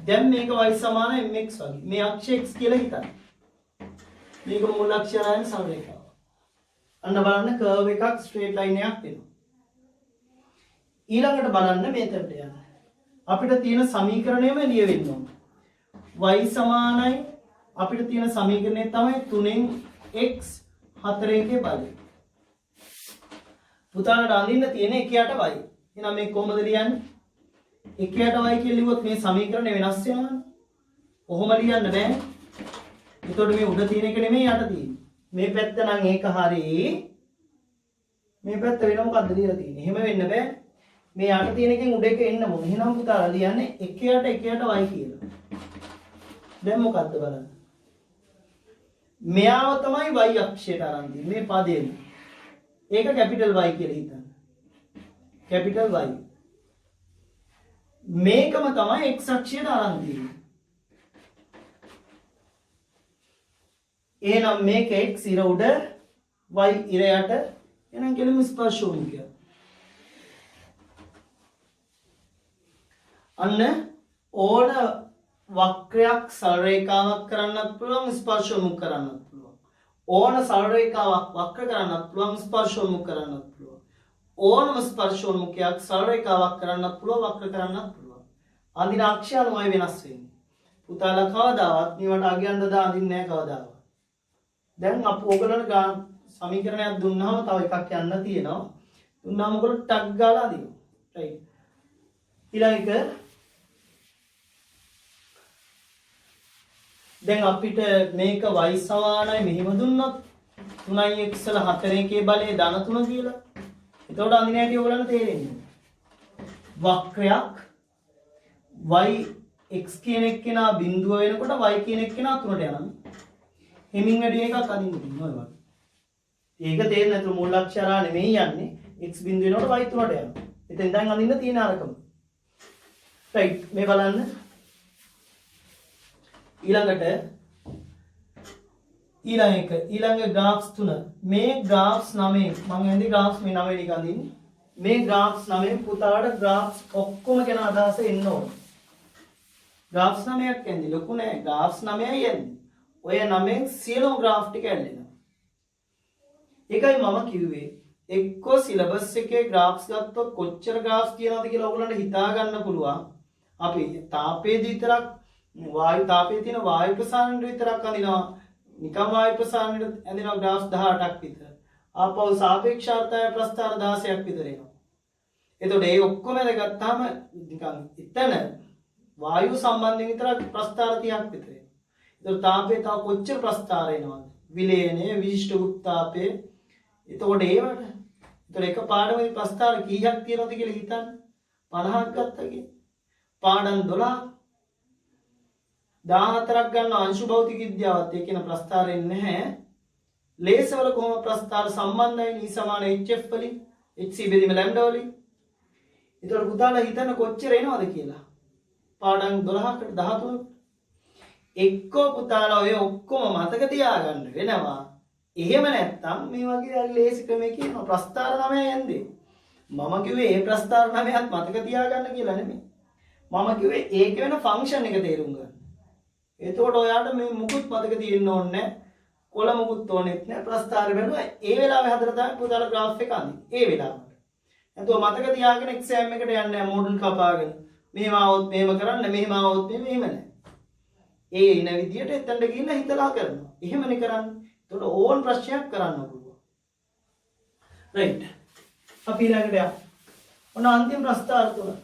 දැන් මේක y සමාන mx වගේ. මේ අක්ෂය x කියලා හිතන්න. මේක මූල අක්ෂය රායන සරල රේඛාව. අන්න බලන්න කර්ව් එකක් ස්ට්‍රේට් ලයින් එකක් වෙනවා. ඊළඟට බලන්න මෙතනට යන්න. අපිට තියෙන සමීකරණයම ලියවෙන්න ඕන. y සමානයි අපිට තියෙන සමීකරණය තමයි 3න් x 4 එකේ බලය. පුතාලට අඳින්න තියෙන 1 යට y. එහෙනම් මේ කොහොමද ලියන්නේ? 1 යට y කියලා ලිව්වොත් මේ සමීකරණය වෙනස් වෙනවනේ. කොහොම ලියන්න බෑ. එතකොට මේ උඩ තියෙන එක නෙමෙයි යට තියෙන්නේ. මේ පැත්ත නම් ඒක හරි. මේ පැත්ත වෙන මොකද්ද ලියලා තියෙන්නේ? එහෙම වෙන්න බෑ. මේ යට තියෙන එකෙන් උඩ එක එන්න ඕනේ. එහෙනම් පුතාලා ලියන්නේ 1 යට y කියලා. දැන් මොකද්ද බලන්න. මෙයාව තමයි y අක්ෂයට අරන් තියෙන්නේ මේ පදයෙන්. ඒක කැපිටල් y කියලා හිතන්න. Capital y. මේකම තමයි x අක්ෂයට අරන් තියෙන්නේ. එහෙනම් මේක x ඉර උඩ y ඉර යට. එහෙනම් කෙලිම ස්පර්ශෝමුඛය. අන්න ඕන වක්‍රයක් සරල රේඛාවක් කරන්නත් පුළුවන් ස්පර්ශෝමුඛ කරන්නත් පුළුවන්. ඕන සරල රේඛාවක් වක්‍ර කරන්නත් පුළුවන් ස්පර්ශෝමුඛ කරන්නත් පුළුවන්. ඕනම ස්පර්ශෝමුඛයක් සරල රේඛාවක් කරන්නත් පුළුවන් වක්‍ර කරන්නත් පුළුවන්. අඳින අක්ෂය අනුවයි වෙනස් වෙන්නේ. පුතාලා කවදාවත් නිවට අගයන් දා අඳින්නේ නැහැ කවදාවත්. දැන් අපි ඕගලන්ට සමීකරණයක් දුන්නාම තව එකක් යන්න තියෙනවා. දුන්නාම ඔයගොල්ලෝ ටග් ගාලා අදිනවා. රයිට්. ඊළඟ දැන් අපිට මේක y සමානයි මෙහෙම දුන්නොත් 3x වල 4 එකේ බලය ධන 3 කියලා. එතකොට අඳින හැටි ඔයගලන්ට තේරෙන්නේ. වක්‍රයක් y x කියන එක්කෙනා බිඳුව වෙනකොට y කියන එක්කෙනා 3ට යනවා. හිමින් වැඩි එකක් අදින්න තියෙනවා ඔය වගේ. ඒක තේරෙන්නේ නැතුව මූල අක්ෂරා නෙමෙයි යන්නේ x බිඳුව වෙනකොට y 3ට යනවා. එතෙන් දැන් අදින්න තියෙන අරකම. රයිට් මේ බලන්න. ඊළඟ ග්‍රාෆ්ස් 3 මේ ග්‍රාෆ්ස් 9 මම ඇඳි ග්‍රාෆ්ස් මේ 9 ටික අඳින්නේ මේ ග්‍රාෆ්ස් 9 පුතාට ග්‍රාෆ්ස් ඔක්කොම ගැන අදහස එන්න ඕන ග්‍රාෆ්ස් 9ක් ඇඳි ලොකු නෑ ග්‍රාෆ්ස් 9යි ඇඳි ඔය 9න් සියලුම ග්‍රාෆ් ටික ඇඳෙනවා ඒකයි මම කිව්වේ එක්කෝ සිලබස් එකේ ග්‍රාෆ්ස් ගත්තොත් කොච්චර ග්‍රාෆ්ස් තියෙනවද කියලා ඔයගොල්ලන්ට හිතා ගන්න පුළුවන් අපි තාපයේදී විතරක් වායු තාපයේ තියෙන වායු ප්‍රසාරණයට විතරක් අඳිනවා නිකම් වායු ප්‍රසාරණයට ඇඳිනවා ග්‍රාෆ්ස් 18ක් විතර ආපහු සාපේක්ෂාර්ථය ප්‍රස්ථාර 16ක් විතර එනවා එතකොට ඒ ඔක්කොම ගත්තාම නිකන් එතන වායු සම්බන්ධයෙන් විතරක් ප්‍රස්ථාර 30ක් විතර එනවා එතකොට තාපයේ තව කොච්චර ප්‍රස්ථාර එනවද විලයනය විශිෂ්ට උත්තාපය එතකොට ඒවට එතකොට එක පාඩමේ ප්‍රස්ථාර කීයක් තියෙනවද කියලා හිතන්න 50ක් ගත්තා කියන්නේ පාඩම් 12 14ක් ගන්න අංශු භෞතික විද්‍යාවත් ඒ කියන ප්‍රස්ථාරයෙන් නැහැ. ලේසවල කොහොම ප්‍රස්ථාර සම්බන්ධයි E සමාන hf වලින් hc බෙදීම ලැම්ඩා වලින්. ඒතර පුතාලා හිතන්න කොච්චර එනවද කියලා. පාඩම් 12කට 13කට. එක්කෝ පුතාලා ඔය ඔක්කොම මතක තියාගන්න වෙනවා. එහෙම නැත්තම් මේ වගේ ලේසි ක්‍රමයකින් ප්‍රස්ථාර 9 යන්නේ. මම කිව්වේ මේ ප්‍රස්ථාර 9ත් මතක තියාගන්න කියලා නෙමෙයි. මම කිව්වේ ඒක වෙන ෆන්ක්ෂන් එක තේරුම් ගන්න. එතකොට ඔයාලට මේ මුකුත් මතක තියෙන්න ඕනේ නැහැ. කොළ මුකුත් ඕනෙත් නැහැ. ප්‍රස්ථාර බැලුවා. ඒ වෙලාවේ හදලා තමයි පුතාලා graph එක අඳින්නේ. ඒ වෙලාවට. එතකොට මතක තියාගෙන exam එකට යන්නේ නැහැ මොඩල් කපාගෙන. මෙහෙම આવොත් මෙහෙම කරන්න, මෙහෙම આવොත් මෙහෙම නැහැ. ඒ ඉන විදියට එතනට ගිහිල්ලා හිතලා කරනවා. එහෙමනේ කරන්නේ. එතකොට ඕන් ප්‍රශ්නයක් කරන්න පුළුවන්. රයිට්. අපි ඊළඟට යමු. ඔන්න අන්තිම ප්‍රස්ථාර තුන.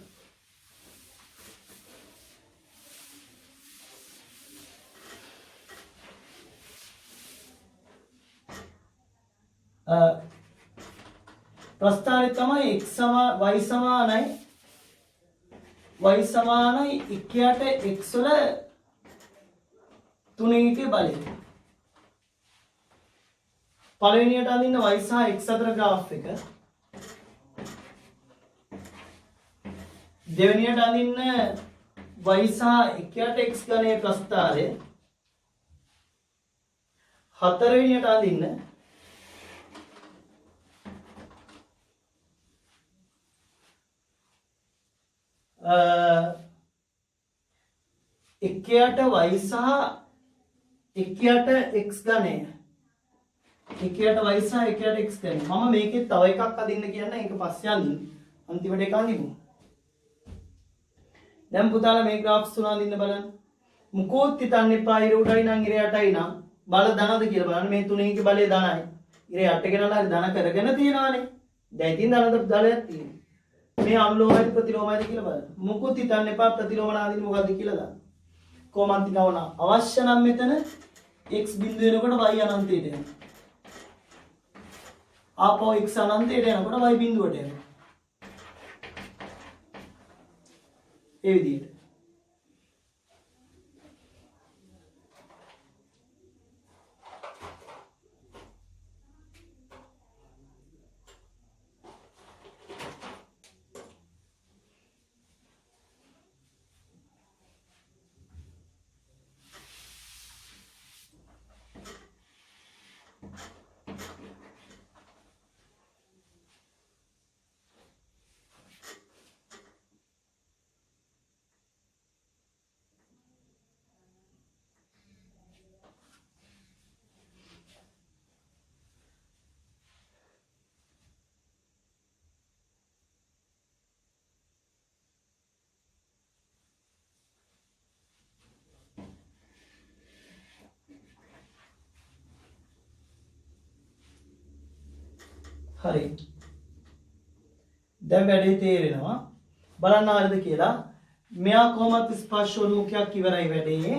ප්‍රස්ථාරය තමයි y සමානයි 1ට x වල 3 එකේ බලය. පළවෙනියට අඳින්න y සහ x අතර graph එක. දෙවෙනියට අඳින්න y සහ 1ට x ගණයේ ප්‍රස්ථාරය. හතරවෙනියට අදින්න එකයට y සහ එකයට x ගණය එකයට y සහ එකයට x ගණය මම මේකේ තව එකක් අදින්න කියන්න ඒක පස්සේ අදින්න අන්තිමට එක අදිමු දැන් පුතාලා මේ graph තුන අදින්න බලන්න මුකුත් හිතන්න එපා ඉර උඩයි නම් ඉර යටයි නම් බල ධනද කියලා බලන්න මේ තුනෙක බලය ධනයි ඉර යට ගෙනලා හරි ධන කරගෙන තියනවානේ දැන් ඉතින් ධනද බලයක් තියෙනවා මේ අනුලෝමයිද ප්‍රතිලෝමයිද කියලා බලන්න මුකුත් හිතන්න එපා ප්‍රතිලෝමන අදින්න මොකද්ද කියලා දාන්න කොහොමද හිතවන අවශ්‍ය නම් මෙතන x බිඳුව වෙනකොට y අනන්තයට යනවා ආපහු x අනන්තයට යනකොට y බිඳුවට යනවා ඒ විදිහට හරි දැන් වැඩේ තේරෙනවා බලන්න හරිද කියලා මෙයා කොහොමද ස්පර්ශෝන්මුඛයක් ඉවරයි වැඩේ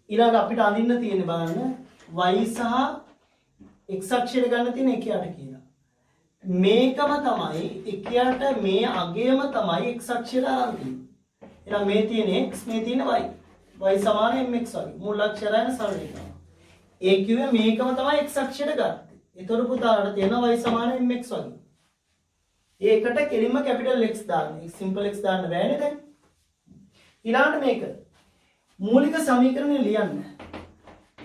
ඊළඟ අපිට අඳින්න තියෙන්නේ බලන්න y සහ x අක්ෂරය ගන්න තියෙන එකයට කියලා මේකම තමයි එකයට මේ අගයම තමයි x අක්ෂරය අරන් තියෙන්නේ එහෙනම් මේ තියෙන x මේ තියෙන y සමාන mx වගේ මුල් අක්ෂරයන සරල එකම ඒ කිව්වේ මේකම තමයි x අක්ෂරය ගත්තේ එතකොට පුතාලට තියෙනවා y සමාන mx වගේ. ඒකට කෙලින්ම කැපිටල් x දාන්න. සිම්පල් x දාන්න බෑනේ දැන්. ඊළඟට මේක මූලික සමීකරණය ලියන්න.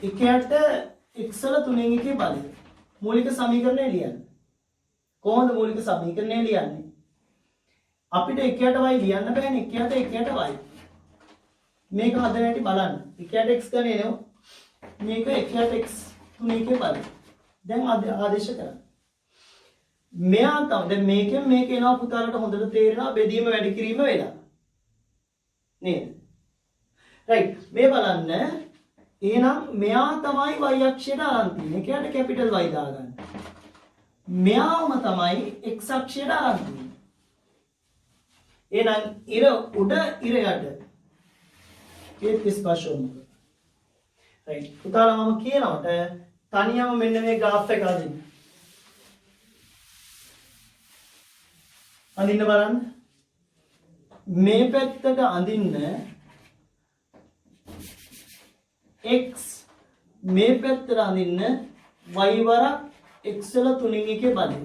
එකයට x වල 3න් එකේ බලය. මූලික සමීකරණය ලියන්න. කොහොමද මූලික සමීකරණය ලියන්නේ? අපිට එකයට y ලියන්න බෑනේ. එකයට y. මේක හදන හැටි බලන්න. එකයට x ගන්නේ නේ. මේක එකයට x 3 එකේ බලය. දැන් ආදේශ කරන්න. මෙයා තමයි දැන් මේකෙන් මේක එනවා පුතාලට හොඳට තේරෙනවා බෙදීම වැඩි කිරීම වෙලා. නේද? රයිට්. මේ බලන්න. එහෙනම් මෙයා තමයි y අක්ෂයට අරන් තියෙන්නේ. ඒකට කැපිටල් y දාගන්න. මෙයාම තමයි x අක්ෂයට අරන් තියෙන්නේ. එහෙනම් ඉර උඩ ඉර යට. ඒත් ස්පර්ශෝන්මුඛ. රයිට්. පුතාලා මම කියනකොට තනියම මෙන්න මේ graph එක අදින්න. අදින්න බලන්න. මේ පැත්තට අදින්න x මේ පැත්තට අදින්න y වරක් x වල 3න් එකේ බලය.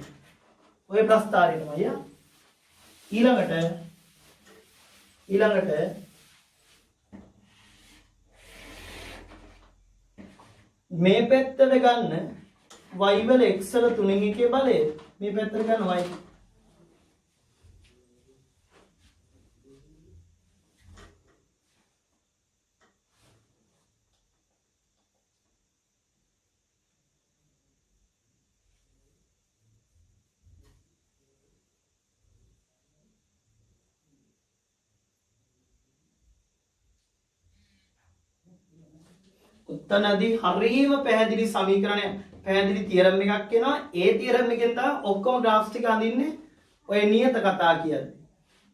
ඔය ප්‍රස්තාරයටම අයියා. ඊළඟට මේ පැත්තට ගන්න y වල x වල 3න් එකේ බලය මේ පැත්තට ගන්න y උත්තනදී හරියම පැහැදිලි සමීකරණය පැහැදිලි තියරම් එකක් එනවා ඒ තියරම් එකෙන් තමයි ඔක්කොම graph ටික අඳින්නේ ඔය නියත කතා කියන්නේ.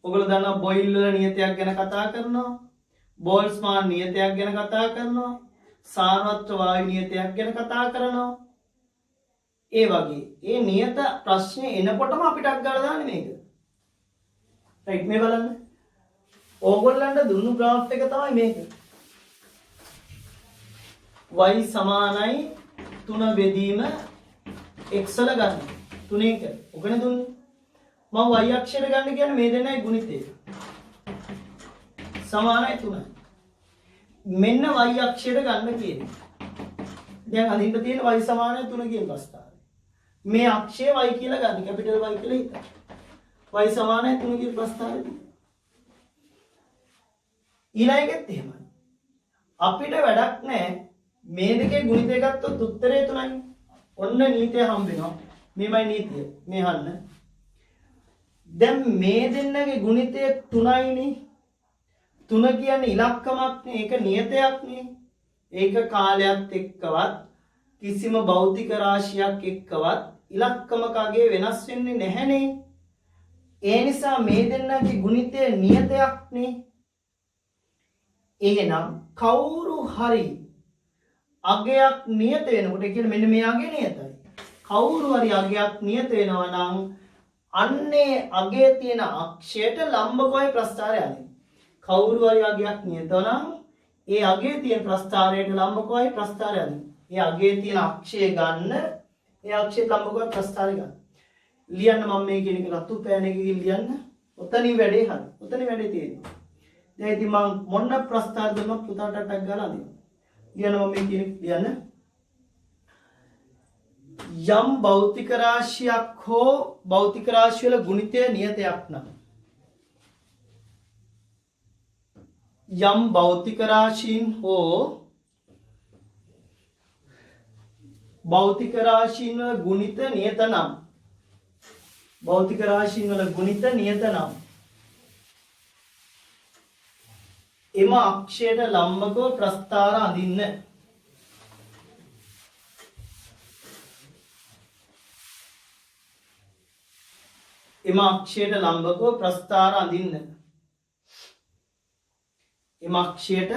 ඔයගොල්ලෝ දන්නවා බොයිල් වල නියතයක් ගැන කතා කරනවා බෝල්ස්මාන් නියතයක් ගැන කතා කරනවා සාරවත්ව වායු නියතයක් ගැන කතා කරනවා ඒ වගේ ඒ නියත ප්‍රශ්නේ එනකොටම අපිට අග්ගාලා දාන්නේ මේක. රයිට් මේ බලන්න. ඕගොල්ලන්ට දුන්නු graph එක තමයි මේක. y සමානයි 3 බෙදීම x වල ගන්න 3 එක. ඔකනේ දුන්නේ. මම y අක්ෂරය ගන්න කියන්නේ මේ දෙන්නයි ගුණිතය. සමානයි 3. මෙන්න y අක්ෂරය ගන්න කියන්නේ. දැන් අඳින්න තියෙන y සමානයි 3 කියන ප්‍රස්ථාරය. මේ අක්ෂය y කියලා ගන්න. කැපිටල් y කියලා හිතන්න. y සමානයි 3 කියන ප්‍රස්ථාරය. ඊළඟෙත් එහෙමයි. අපිට වැඩක් නැහැ මේ දෙකේ ගුණිතය ගත්තොත් උත්තරේ 3යි. ඔන්න නීතිය හම්බ වෙනවා. මේමයි නීතිය. මේ අහන්න. දැන් මේ දෙන්නගේ ගුණිතය 3යිනේ. 3 කියන්නේ ඉලක්කමක් නේ. ඒක නියතයක් නේ. ඒක කාලයත් එක්කවත් කිසිම භෞතික රාශියක් එක්කවත් ඉලක්කමකගේ වෙනස් වෙන්නේ නැහැනේ. ඒ නිසා මේ දෙන්නගේ ගුණිතය නියතයක් නේ. එහෙනම් කවුරු හරි අගයක් නියත වෙනකොට කියන්නේ මෙන්න මේ අගය නියතයි. කවුරු හරි අගයක් නියත වෙනවා නම් අන්නේ අගයේ තියෙන අක්ෂයට ලම්බකෝය ප්‍රස්ථාරය යන්නේ. කවුරු හරි අගයක් නියත නම් ඒ අගයේ තියෙන ප්‍රස්ථාරයට ලම්බකෝය ප්‍රස්ථාරය යන්නේ. ඒ අගයේ තියෙන අක්ෂය ගන්න ඒ අක්ෂයට ලම්බකෝය ප්‍රස්ථාරය ගන්න. ලියන්න මම මේ කියන එක රතු පෑන් එකකින් ලියන්න. ඔතනින් වැඩේ හරි. ඔතනින් වැඩේ තියෙනවා. දැන් ඉතින් මම මොන ප්‍රස්ථාර දුන්නත් පුතාට ටැග් ගාලා දෙන්න. ලියන්න මම මේ කියන ලියන්න. යම් භෞතික රාශියක් හෝ භෞතික රාශිය වල ගුණිතය නියතයක් නම් යම් භෞතික රාශීන් හෝ භෞතික රාශීන් වල ගුණිත නියත නම් භෞතික රාශීන් වල ගුණිත නියත නම් එම අක්ෂයට ලම්බකව ප්‍රස්ථාර අඳින්න. එම අක්ෂයට ලම්බකව ප්‍රස්ථාර අඳින්න. එම අක්ෂයට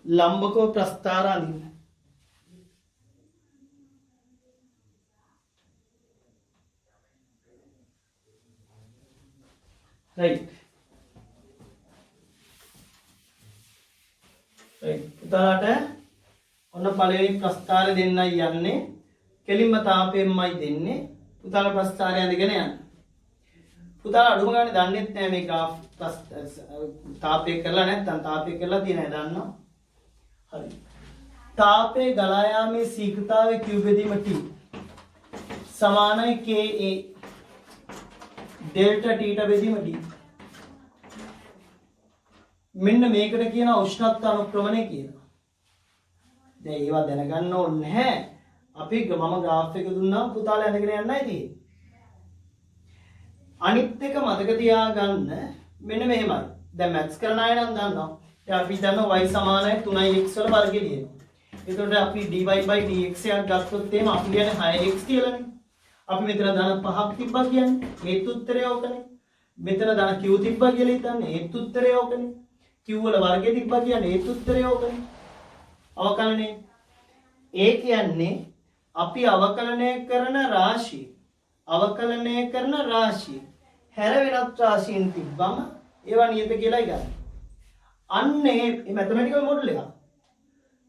ලම්බකව ප්‍රස්ථාර අඳින්න. right. පුතාලට ඔන්න පළවෙනි ප්‍රස්ථාරය දෙන්නයි යන්නේ. කෙලින්ම තාපයෙන්මයි දෙන්නේ. පුතාලා ප්‍රස්ථාරය අඳගෙන යන්න. පුතාලා අඩුම ගානේ දන්නෙත් නෑ මේ graph තාපය කරලා නැත්නම් තාපය කරලා තියෙන අය දන්නවා. හරි. තාපයේ ගලා යාමේ ශීඝ්‍රතාවය q බෙදීම t සමානයි ka delta t ට බෙදීම d. මෙන්න මේකට කියන උෂ්ණත්ව අනුක්‍රමණය කියලා. දැන් ඒවා දැනගන්න ඕනේ නැහැ. අපි මම graph එක දුන්නා පුතාලා අඳගෙන යන්නයි තියෙන්නේ. අනිත් එක මතක තියාගන්න මෙන්න මෙහෙමයි. දැන් මැත්ස් කරන අය නම් දන්නවා. දැන් අපි දන්නවා y සමානයි 3x වල වර්ගය ලියනවා. එතකොට අපි dy/dx එකක් ගත්තොත් එහෙම අපි කියන්නේ 6x කියලානේ. අපි මෙතන ධන 5ක් තිබ්බා කියන්නේ. ඒත් උත්තරය ඕකනේ. මෙතන ධන q තිබ්බා කියලා හිතන්නේ. ඒත් උත්තරය ඕකනේ. q වල වර්ගය තිබ්බා කියන්නේ ඒත් උත්තරය ඕකනේ. අවකලනේ. ඒ කියන්නේ අපි අවකලනය කරන රාශිය හැර වෙනත් රාශීන් තිබ්බම ඒවා නියත කියලායි ගන්න. අන්නේ මේ මැතමැටිකල් මොඩල් එක.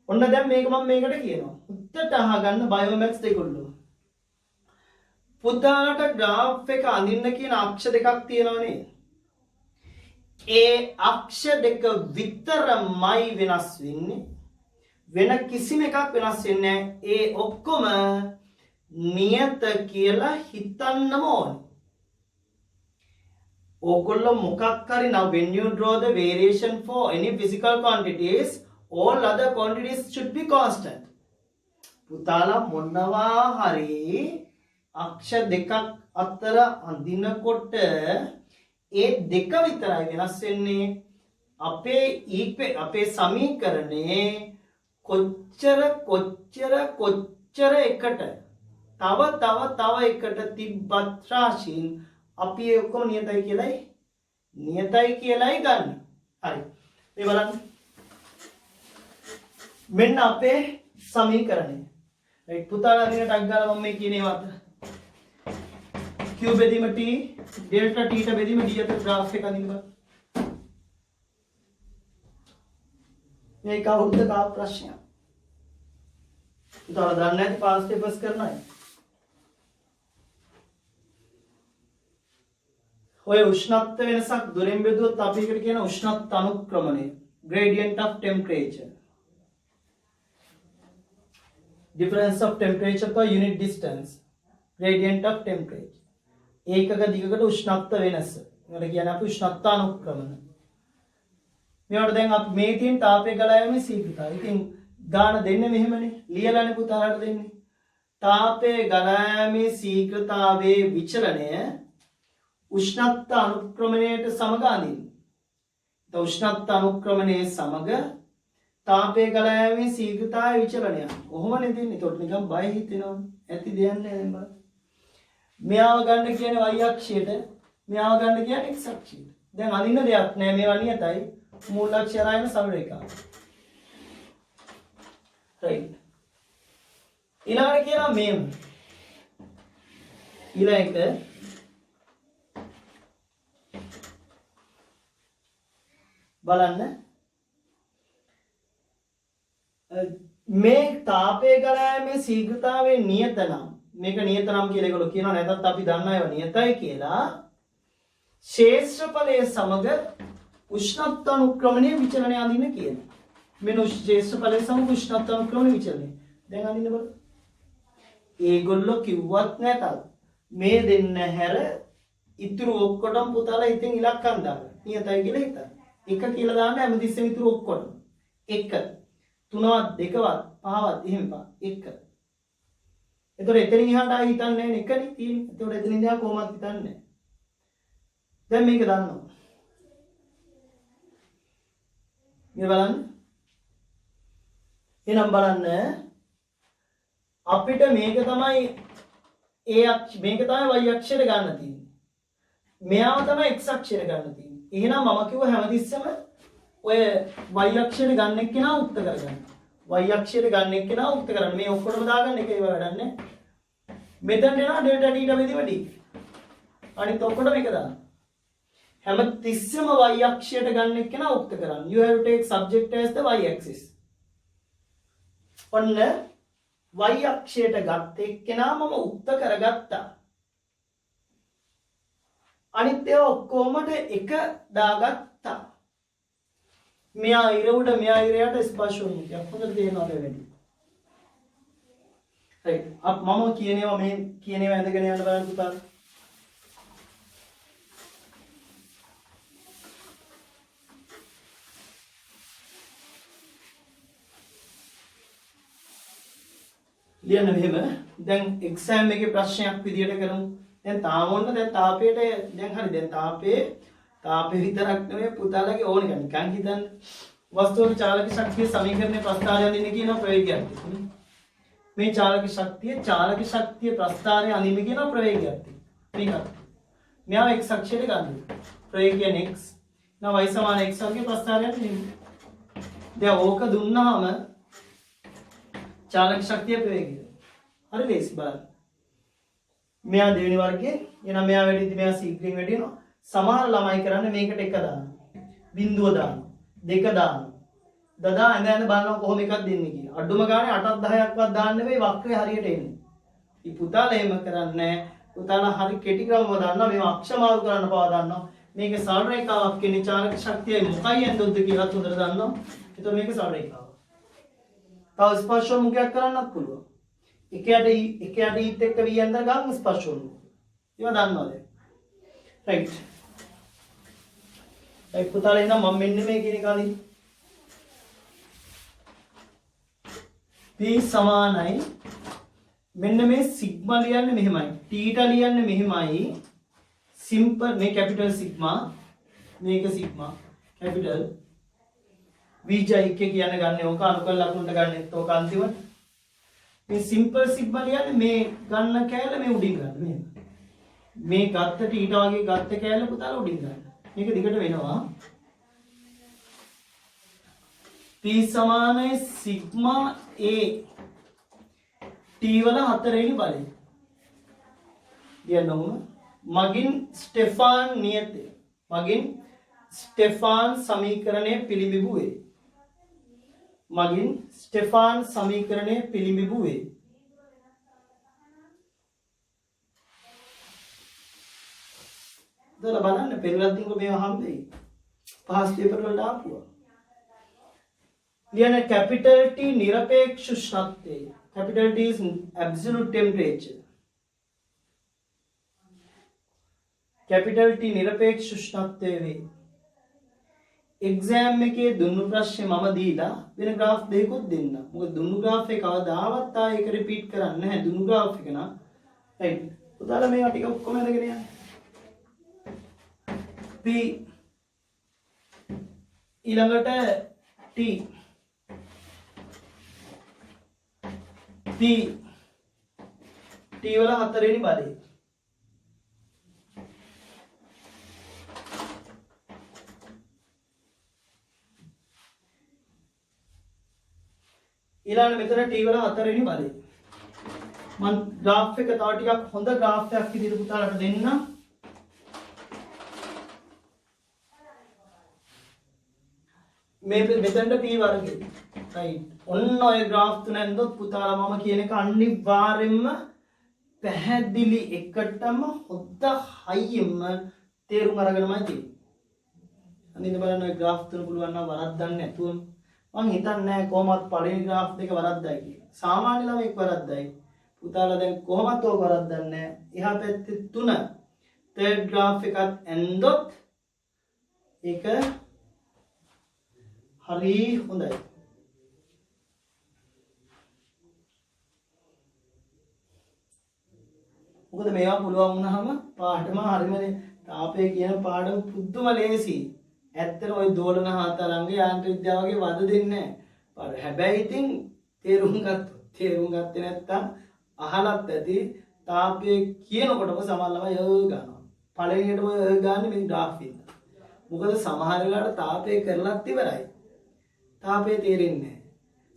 ඔන්න දැන් මේක මම මේකට කියනවා. උත්තරට අහගන්න බයෝමැත්ස් දෙකොල්ලෝ. පුතාලට graph එක අඳින්න කියන අක්ෂ දෙකක් තියෙනවනේ. ඒ අක්ෂ දෙක විතරමයි වෙනස් වෙන්නේ. වෙන කිසිම එකක් වෙනස් වෙන්නේ නැහැ. ඒ ඔක්කොම නියත කියලා හිතන්නම ඕනේ. ඕගොල්ලෝ මොකක් හරි now when you draw the variation for any physical quantities all other quantities should be constant. පුතාලා මොනවා හරි අක්ෂ දෙකක් අතර අඳිනකොට ඒ දෙක විතරයි වෙනස් වෙන්නේ. අපේ සමීකරණේ කොච්චර එකට තව එකට තිබ්බත් රාශීන් අපි ඒ ඔක්කොම නියතයි කියලායි ගන්න. හරි. මේ බලන්න. මෙන්න අපේ සමීකරණය. right පුතාලා අනින ටක් ගාලා මම මේ කියන ඒවා අතර q බෙදීම t delta t ට බෙදීම d අතර graph එක අඳින්න බලන්න. මේක අවුරුද්ද කාප ප්‍රශ්නයක්. පුතාලා දන්නේ නැති past papers කරන අය. ඔය උෂ්ණත්ව වෙනසක් දුරින් බෙදුවොත් අපි එකට කියන උෂ්ණත්ව අනුක්‍රමණය gradient of temperature. difference of temperature per unit distance, gradient of temperature. ඒකක දිගකට උෂ්ණත්ව වෙනස. මේකට කියන්නේ අපි උෂ්ණත්වානුක්‍රමන. මේවට දැන් අපි මේ තියෙන තාපය ගලා යෑමේ ශීඝ්‍රතාවය. ඉතින් ගාන දෙන්නේ මෙහෙමනේ. ලියලානේ පුතාලට දෙන්නේ. තාපය ගලා යෑමේ ශීඝ්‍රතාවයේ විචලනය උෂ්ණත්ව අනුක්‍රමණයට සමග අඳින්න. උෂ්ණත්ව අනුක්‍රමණයේ සමග තාපය ගලා යෑමේ ශීඝ්‍රතාවයේ විචලනය. කොහොමද දෙන්නේ? ඒකට නිකන් බය හිතෙනවා. ඇති දෙයක් නෑ දැන් බලන්න. මෙයාව ගන්න කියන්නේ y අක්ෂයට, මෙයාව ගන්න කියන්නේ x අක්ෂයට. දැන් අඳින්න දෙයක් නෑ. මේවා නියතයි. මූල අක්ෂය රායන සරල රේඛාව. right. ඊළඟට කියනවා මේම. ඊළඟට බලන්න මේ තාපය ගලා යෑමේ ශීඝ්‍රතාවයේ නියත නම් මේක නියත නම් කියලා ඒගොල්ලෝ කියනවා නැත්නම් අපි දන්නා ඒවා නියතයි කියලා ශේෂ්ත්‍රඵලයේ සමග උෂ්ණත්ව අනුක්‍රමණයේ විචලනය අඳින්න කියනවා. මෙන්න ශේෂ්ත්‍රඵලයේ සමග උෂ්ණත්ව අනුක්‍රමණයේ විචලනය. දැන් අඳින්න බලන්න. ඒගොල්ලෝ කිව්වත් නැතත් මේ දෙන්න හැර ඉතුරු ඔක්කොටම පුතාලා ඉතින් ඉලක්කම් දාන්න. නියතයි කියලා හිතන්න. 1 කියලා දාන්න හැමතිස්සෙම ඉතුරු ඔක්කොටම. 1 3වත් 2වත් 5වත් එහෙම පා 1. එතකොට එතනින් එහාට ආයි හිතන්නේ නැහැ එකනේ තියෙන්නේ. එතකොට එතනින් එහා කොහොමද හිතන්නේ නැහැ. දැන් මේක දන්නවා. මේ බලන්න. එහෙනම් බලන්න අපිට මේක තමයි මේක තමයි y අක්ෂයට ගන්න තියෙන්නේ. මෙයාව තමයි x අක්ෂයට ගන්න තියෙන්නේ. එහෙනම් මම කිව්ව හැමතිස්සෙම ඔය y අක්ෂයට ගන්න එක්කෙනා උක්ත කරගන්න. y අක්ෂයට ගන්න එක්කෙනා උක්ත කරන්න. මේ ඔක්කොටම දාගන්න එක ඒව වැඩක් නැහැ. මෙතනට එනවා ඩෙල්ටා t බෙදීම d. අනිත් ඔක්කොටම එක දාන්න. හැමතිස්සෙම y අක්ෂයට ගන්න එක්කෙනා උක්ත කරන්න. You have to take subject as the y axis. ඔන්න y අක්ෂයට ගත්ත එක්කෙනා මම උක්ත කරගත්තා. අනිත් ඒවා ඔක්කොමට එක දාගත්තා. මෙයා ඉර උඩ මෙයා ඉරයට ස්පර්ශ වුණා. හොඳට තේරෙනවද වෙන්නේ? right. මම කියනවා මේ කියනවා ඇඳගෙන යන්න බලන්න පුතා. ලියන්න මෙහෙම. දැන් එක්සෑම් එකේ ප්‍රශ්නයක් විදියට කරමු. දැන් තාම ඔන්න දැන් තාපයට දැන් හරි දැන් තාපේ විතරක් නෙවෙයි පුතාලගේ ඕන එක නිකන් හිතන්න. වස්තුවේ චාලක ශක්තිය සමීකරණයේ ප්‍රස්ථාරය අඳින්න කියන ප්‍රවේගයක්. මේ චාලක ශක්තිය ප්‍රස්ථාරය අඳින්න කියන ප්‍රවේගයක්. මේක. මෙයා x අක්ෂයට ගන්න. ප්‍රවේගය x. now y සමාන x වර්ගයේ ප්‍රස්ථාරය අඳින්න. දැන් ඕක දුන්නාම චාලක ශක්තිය ප්‍රවේගය. හරි ලේසි බලන්න. මෙයා දෙවෙනි වර්ගයේ එනවා මෙයා වැඩිද මෙයා ශීඝ්‍රයෙන් වැඩි වෙනවා. සමහර ළමයි කරන්නේ මේකට එක දානවා. බිඳුව දානවා. දෙක දානවා. දදා ඇඳ බලනවා කොහොම එකක් දෙන්නේ කියලා. අඩුම ගානේ 8ක් 10ක්වත් දාන්න නෙවෙයි වක්‍රය හරියට එන්නේ. මේ පුතාලා එහෙම කරන්නේ පුතාලා හරි කෙටි ක්‍රමව දානවා. මේව අක්ෂ මාරු කරන්න පවා දානවා. මේක සරල රේඛාවක් කියන්නේ චාලක ශක්තියයි මොකයි ඇඳොද්ද කියලා හොඳට දන්නවා. ඒතකොට මේක සරල රේඛාවක්. තව ස්පර්ශ මුඛයක් කරන්නත් පුළුවන්. එකයට ඊත් එක්ක v අතර ගන්න ස්පර්ශ වුණා. ඒවා දන්නවද? right. ඒ පුතාලා එහෙනම් මම මෙන්න මේ කියන එක අදින් p සමානයි මෙන්න මේ සිග්මා ලියන්නේ මෙහෙමයි. තීටා ලියන්නේ මෙහෙමයි. සිම්පල් මේ කැපිටල් සිග්මා මේක සිග්මා කැපිටල් vj එක කියන ගන්න ඕක අනුකල ලකුණට ගන්නෙත් ඕක අන්තිමට මේ සිම්පල් සිග්මා ලියන්නේ මේ ගන්න කෑල්ල මේ උඩින් ගන්න මෙහෙම. මේ ගත්ත තීටා වගේ ගත්ත කෑල්ල පුතාලා උඩින් ගන්න. මේක දිගට වෙනවා. p සමානයි සිග්මා a t වල හතරවෙනි බලය. කියන්න ඕන. මගින් ස්ටෙෆාන් නියතය. මගින් ස්ටෙෆාන් සමීකරණය පිළිබිඹු වේ. මගින් ස්ටෙෆාන් සමීකරණය පිළිබිඹු වේ. දල බලන්න පෙරලත් තින්ක මේවා හම්බෙයි. පහස් පේපර් වල දාපුවා. ලියන capital T නිරපේක්ෂ උෂ්ණත්වය. capital T is absolute temperature. capital T නිරපේක්ෂ උෂ්ණත්වය වේ. එක්සෑම් එකේ දුන්නු ප්‍රශ්නේ මම දීලා වෙන graph දෙකකුත් දෙන්න. මොකද දුන්නු graph එක කවදාවත් ආයෙ ඒක repeat කරන්නේ නැහැ. දුන්නු graph එක නා. right. උදාලා මේවා ටික ඔක්කොම අරගෙන යන්න. P ඊළඟට T වල හතරවෙනි බලය. ඊළඟ මෙතන T වල හතරවෙනි බලය. මම graph එක තව ටිකක් හොඳ graph එකක් විදිහට පුතාලට දෙන්නම්. මේ මෙතනට P වර්ගය. right. ඔන්න ඔය graph තුන ඇන්දොත් පුතාලා මම කියන එක අනිවාර්යෙන්ම පැහැදිලි එකටම හොද්ද හයියෙන්ම තේරුම් අරගෙනමයි තියෙන්නේ. අනිත් බලන්න ඔය graph තුන පුළුවන් නම් වරද්දන්න නැතුවම මං හිතන්නේ නැහැ කොහොමවත් පළවෙනි graph දෙක වරද්දයි කියලා. සාමාන්‍ය ළමෙක් වරද්දයි. පුතාලා දැන් කොහොමවත් ඔය වරද්දන්නේ නැහැ. එහා පැත්තේ 3 third graph එකත් ඇන්දොත් ඒක හරි හොඳයි. මොකද මේවා පුළුවන් වුණාම පාඩම හරියම තාපය කියන පාඩම පුදුම ලේසි. ඇත්තට ওই දෝලන හතරංගේ යාන්ත්‍ර විද්‍යාව වගේ වද දෙන්නේ නැහැ. හැබැයි ඉතින් තේරුම් ගත්තේ නැත්තම් අහලත් ඇති තාපය කියනකොටම සමහරවම ගන්නවා. පළවෙනියටම ගන්න මේ graph එක. මොකද සමහර වෙලාවට තාපය කරලත් ඉවරයි. තාපය තේරෙන්නේ නැහැ.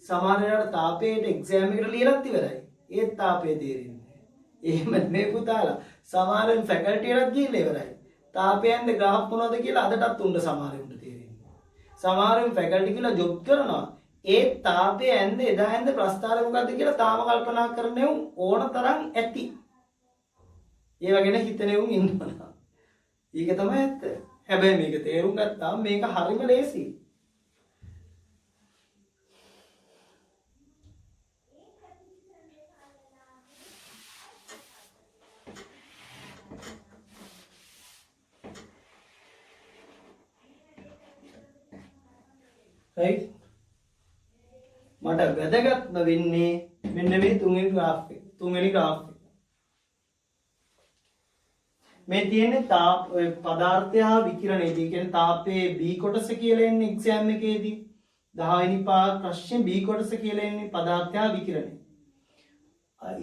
සමහර වෙලාවට තාපයට එක්සෑම් එකට ලියලත් ඉවරයි. ඒත් තාපය තේරෙන්නේ නැහැ. එහෙම මේ පුතාලා සමහරෙන් ෆැකල්ටි එකක් ගිහිල්ලා ඉවරයි. තාපයෙන්ද graph මොනවද කියලා අදටත් උන්ට සමහරෙන්ට තේරෙන්නේ. සමහරෙන් ෆැකල්ටි කියලා ජොබ් කරනවා. ඒ තාපයේ ඇන්ද එදා ඇන්ද ප්‍රස්තාරය මොකද්ද කියලා තාම කල්පනා කරන්නේ ඕන තරම් ඇති. ඒව ගැන හිතනෙවුන් ඉන්නවා. ඒක තමයි ඇත්ත. හැබැයි මේක තේරුම් ගත්තාම මේක හරිම ලේසියි. right. මට වැදගත්ම වෙන්නේ මෙන්න මේ තුන්වෙනි graph එක. මේ තියෙන්නේ පදාර්ථය හා විකිරණයේදී. කියන්නේ තාපයේ B කොටස කියලා එන්නේ එක්සෑම් එකේදී. 10 වෙනි ප්‍රශ්නේ B කොටස කියලා එන්නේ පදාර්ථය හා විකිරණය.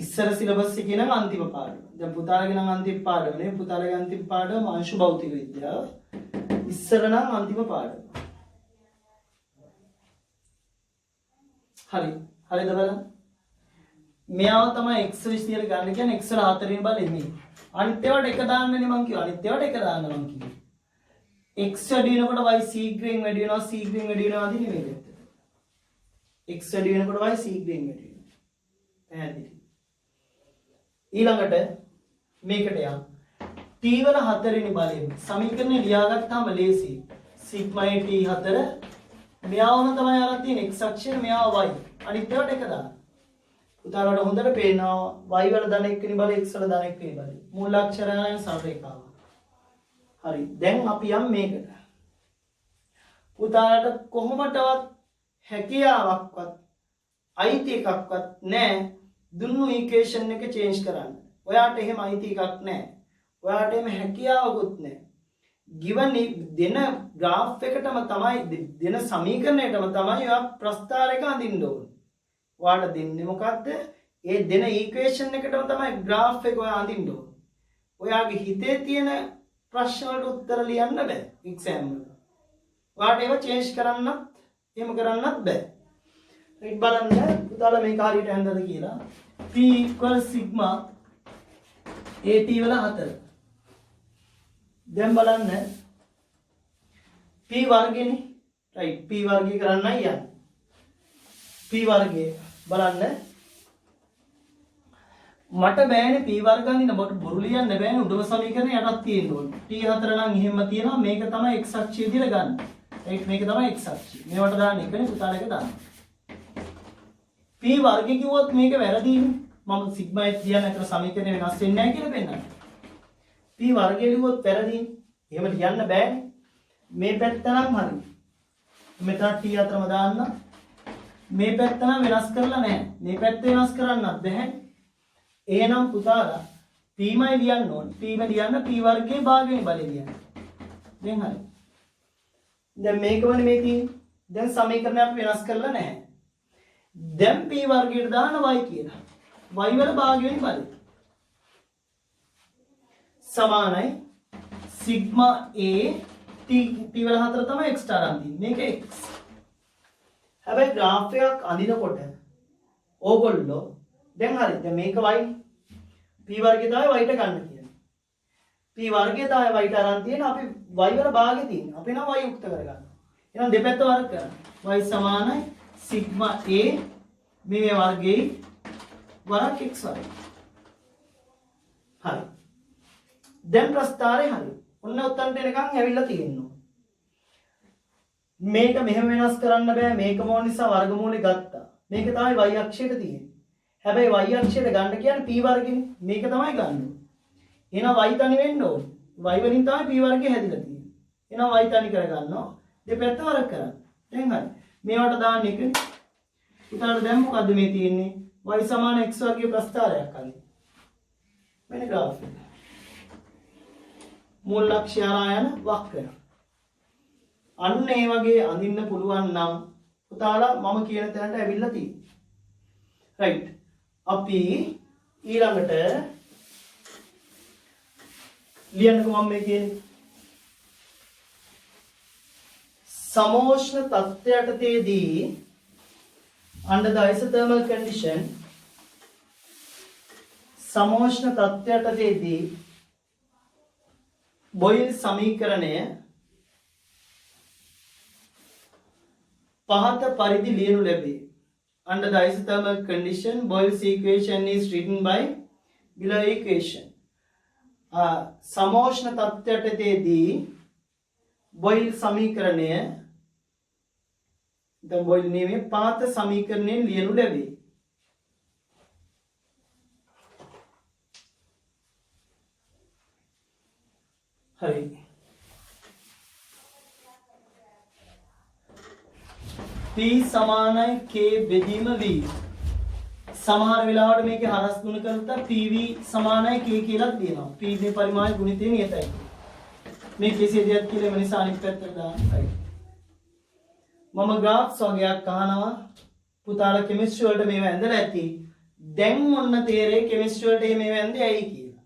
ඉස්සර සිලබස් එකේ නම් අන්තිම පාඩම. දැන් පුතාලගේ නම් අන්තිම පාඩම නේ. පුතාලගේ අන්තිම පාඩම අංශු භෞතික විද්‍යාව. ඉස්සර නම් අන්තිම පාඩම. හරිද බලන්න. මෙයාව තමයි x විශ්තියට ගන්න කියන්නේ x වල හතරවෙනි බලය මේ. අනිත් ඒවාට එක දාන්නනේ මං කිව්වා. අනිත් ඒවාට එක දාන්න මං කිව්වා. x වැඩි වෙනකොට y ශීඝ්‍රයෙන් වැඩි වෙනවා ආදී නෙමෙයි. x වැඩි වෙනකොට y ශීඝ්‍රයෙන් වැඩි වෙනවා. පැහැදිලි. ඊළඟට මේකට යන්න. t වල හතරවෙනි බලය. සමීකරණය ලියාගත්තාම ලේසි. සිග්මා t 4 මෙයාවම තමයි අරන් තියෙන්නේ x අක්ෂය මෙයාව y. අනිත් ඒවාට එක දාන්න. උදාහරණයක් හොඳට පේනවා y වල ධන එක්කෙනි බලය x වල ධන එක්කෙනි බලය. මූල අක්ෂරයන් සමරේඛාව. හරි. දැන් අපි යම් මේකට. පුතාලට කොහොමදවත් හැකියාවක්වත් අයිති එකක්වත් නැහැ දුන්නු ඉක්වේෂන් එක චේන්ජ් කරන්න. ඔයාට එහෙම අයිති එකක් නැහැ. ඔයාට එහෙම හැකියාවකුත් නැහැ. given දෙන graph එකටම තමයි දෙන සමීකරණයටම තමයි ඔයා ප්‍රස්ථාරයක අඳින්න ඕනේ. ඔයාට දෙන්නේ මොකද්ද? ඒ දෙන ඉක්වේෂන් එකටම තමයි graph එක ඔයා අඳින්න ඕනේ. ඔයාගේ හිතේ තියෙන ප්‍රශ්න වලට උත්තර ලියන්න බෑ exam වල. ඔයාට ඒව චේන්ජ් කරන්නත් එහෙම කරන්නත් බෑ. ඊට බලන්න පුතාලා මේක හරියට හඳද කියලා. p sigma at වල 4. දැන් බලන්න p වර්ගයනේ. right. p වර්ගය කරන්නයි යන්නේ. p වර්ගය බලන්න මට බෑනේ p වර්ග අඳින්න මට බොරු ලියන්න බෑනේ උඩම සමීකරණය යටත් තියෙන්න ඕනේ. t 4 නම් එහෙම තියෙනවා මේක තමයි x අක්ෂය විදිහට ගන්න. right මේක තමයි x අක්ෂය. මේවට දාන්න එකනේ පුතාලා එක දාන්න. p වර්ගය කිව්වොත් මේක වැරදිනේ. මම සිග්මා h ලියන්න අතර සමීකරණය වෙනස් වෙන්නේ නැහැ කියලා පෙන්නන්න. p වර්ගය ලියුවොත් වැරදිනේ. එහෙම ලියන්න බෑනේ. මේ පැත්ත නම් හරි. මෙතන t අතරම දාන්න. මේ පැත්ත නම් වෙනස් කරලා නැහැ. මේ පැත්ත වෙනස් කරන්නත් බෑ. එහෙනම් පුතාලා p මයි ලියන්න ඕනේ. p ම ලියන්න p වර්ගයේ භාගයෙන් බලය ලියන්න. දැන් හරි. දැන් මේකවනේ මේ තියෙන්නේ. දැන් සමීකරණය අපි වෙනස් කරලා නැහැ. දැන් p වර්ගයට දාන්න y කියලා. y වල භාගයෙන් බලය. සමානයි සිග්මා a t වල හතර තමයි x තරම් තියෙන්නේ. මේක x. හැබැයි graph එකක් අඳිනකොට ඕගොල්ලෝ දැන් හරි. දැන් මේක y p වර්ගය තමයි y ට ගන්න කියන්නේ. p වර්ගය තමයි y ට අරන් තියෙන අපි y වල භාගෙ තියෙන. අපි නම් y යුක්ත කරගන්නවා. එහෙනම් දෙපැත්ත වර්ග කරනවා. y සමානයි සිග්මා a මේ වර්ගයේ වරක් x වර්ගය. හරි. දැන් ප්‍රස්ථාරය හරි. ඔන්න උත්තන්ට එනකන් ඇවිල්ලා තියෙනවා. මේක මෙහෙම වෙනස් කරන්න බෑ. මේක මොන නිසා වර්ගමූලේ ගත්තා. මේක තමයි y අක්ෂයට තියෙන්නේ. හැබැයි y අක්ෂයට ගන්න කියන්නේ p වර්ගෙනේ. මේක තමයි ගන්න ඕනේ. එහෙනම් y තනි වෙන්න ඕනේ. y වලින් තමයි p වර්ගය හැදිලා තියෙන්නේ. එහෙනම් y තනි කරගන්නවා. දෙපැත්ත වර්ග කරන්න. දැන් හරි. මේවට දාන්න එකනේ. උදාහරණ දැන් මොකද්ද මේ තියෙන්නේ? y සමාන x වර්ගයේ ප්‍රස්ථාරයක් අල්ල. මෙන්න graph එක. මූල ලක්ෂ්‍ය හරහා යන වක්‍රය. අන්න ඒ වගේ අඳින්න පුළුවන් නම් පුතාලා මම කියන තැනට ඇවිල්ලා තියෙනවා. right. අපි ඊළඟට ලියන්නකෝ මම මේ කියන්නේ සමෝෂ්ණ තත්ත්වයටදී under the isothermal condition සමෝෂ්ණ තත්ත්වයටදී බොයිල් සමීකරණය පහත පරිදි ලියනු ලැබේ. Under the isothermal condition, Boyle's equation is written by below equation. समोष्ण तत्त्वයටදී බොයිල් සමීකරණය දැන් බොයිල් නියමයේ පහත සමීකරණයෙන් ලියනු ලැබේ. හරි. p සමානයි k බෙදීම v. සමහර වෙලාවට මේකේ හරස් ගුණ කරලා pv සමානයි k කියලා දෙනවා. p ගේ පරිමාණ ගුණිතය නියතයි. මේ කෙසේ දෙයක් කියලා මේ නිසා අනිත් පැත්තට දාන්නයි. මම ග්‍රාෆ්ස් වගේක් අහනවා. පුතාලා කෙමිස්ට්‍රි වලට මේව ඇඳලා ඇති. දැන් ඔන්න තේරෙයි කෙමිස්ට්‍රි වලට මේව ඇඳේ ඇයි කියලා.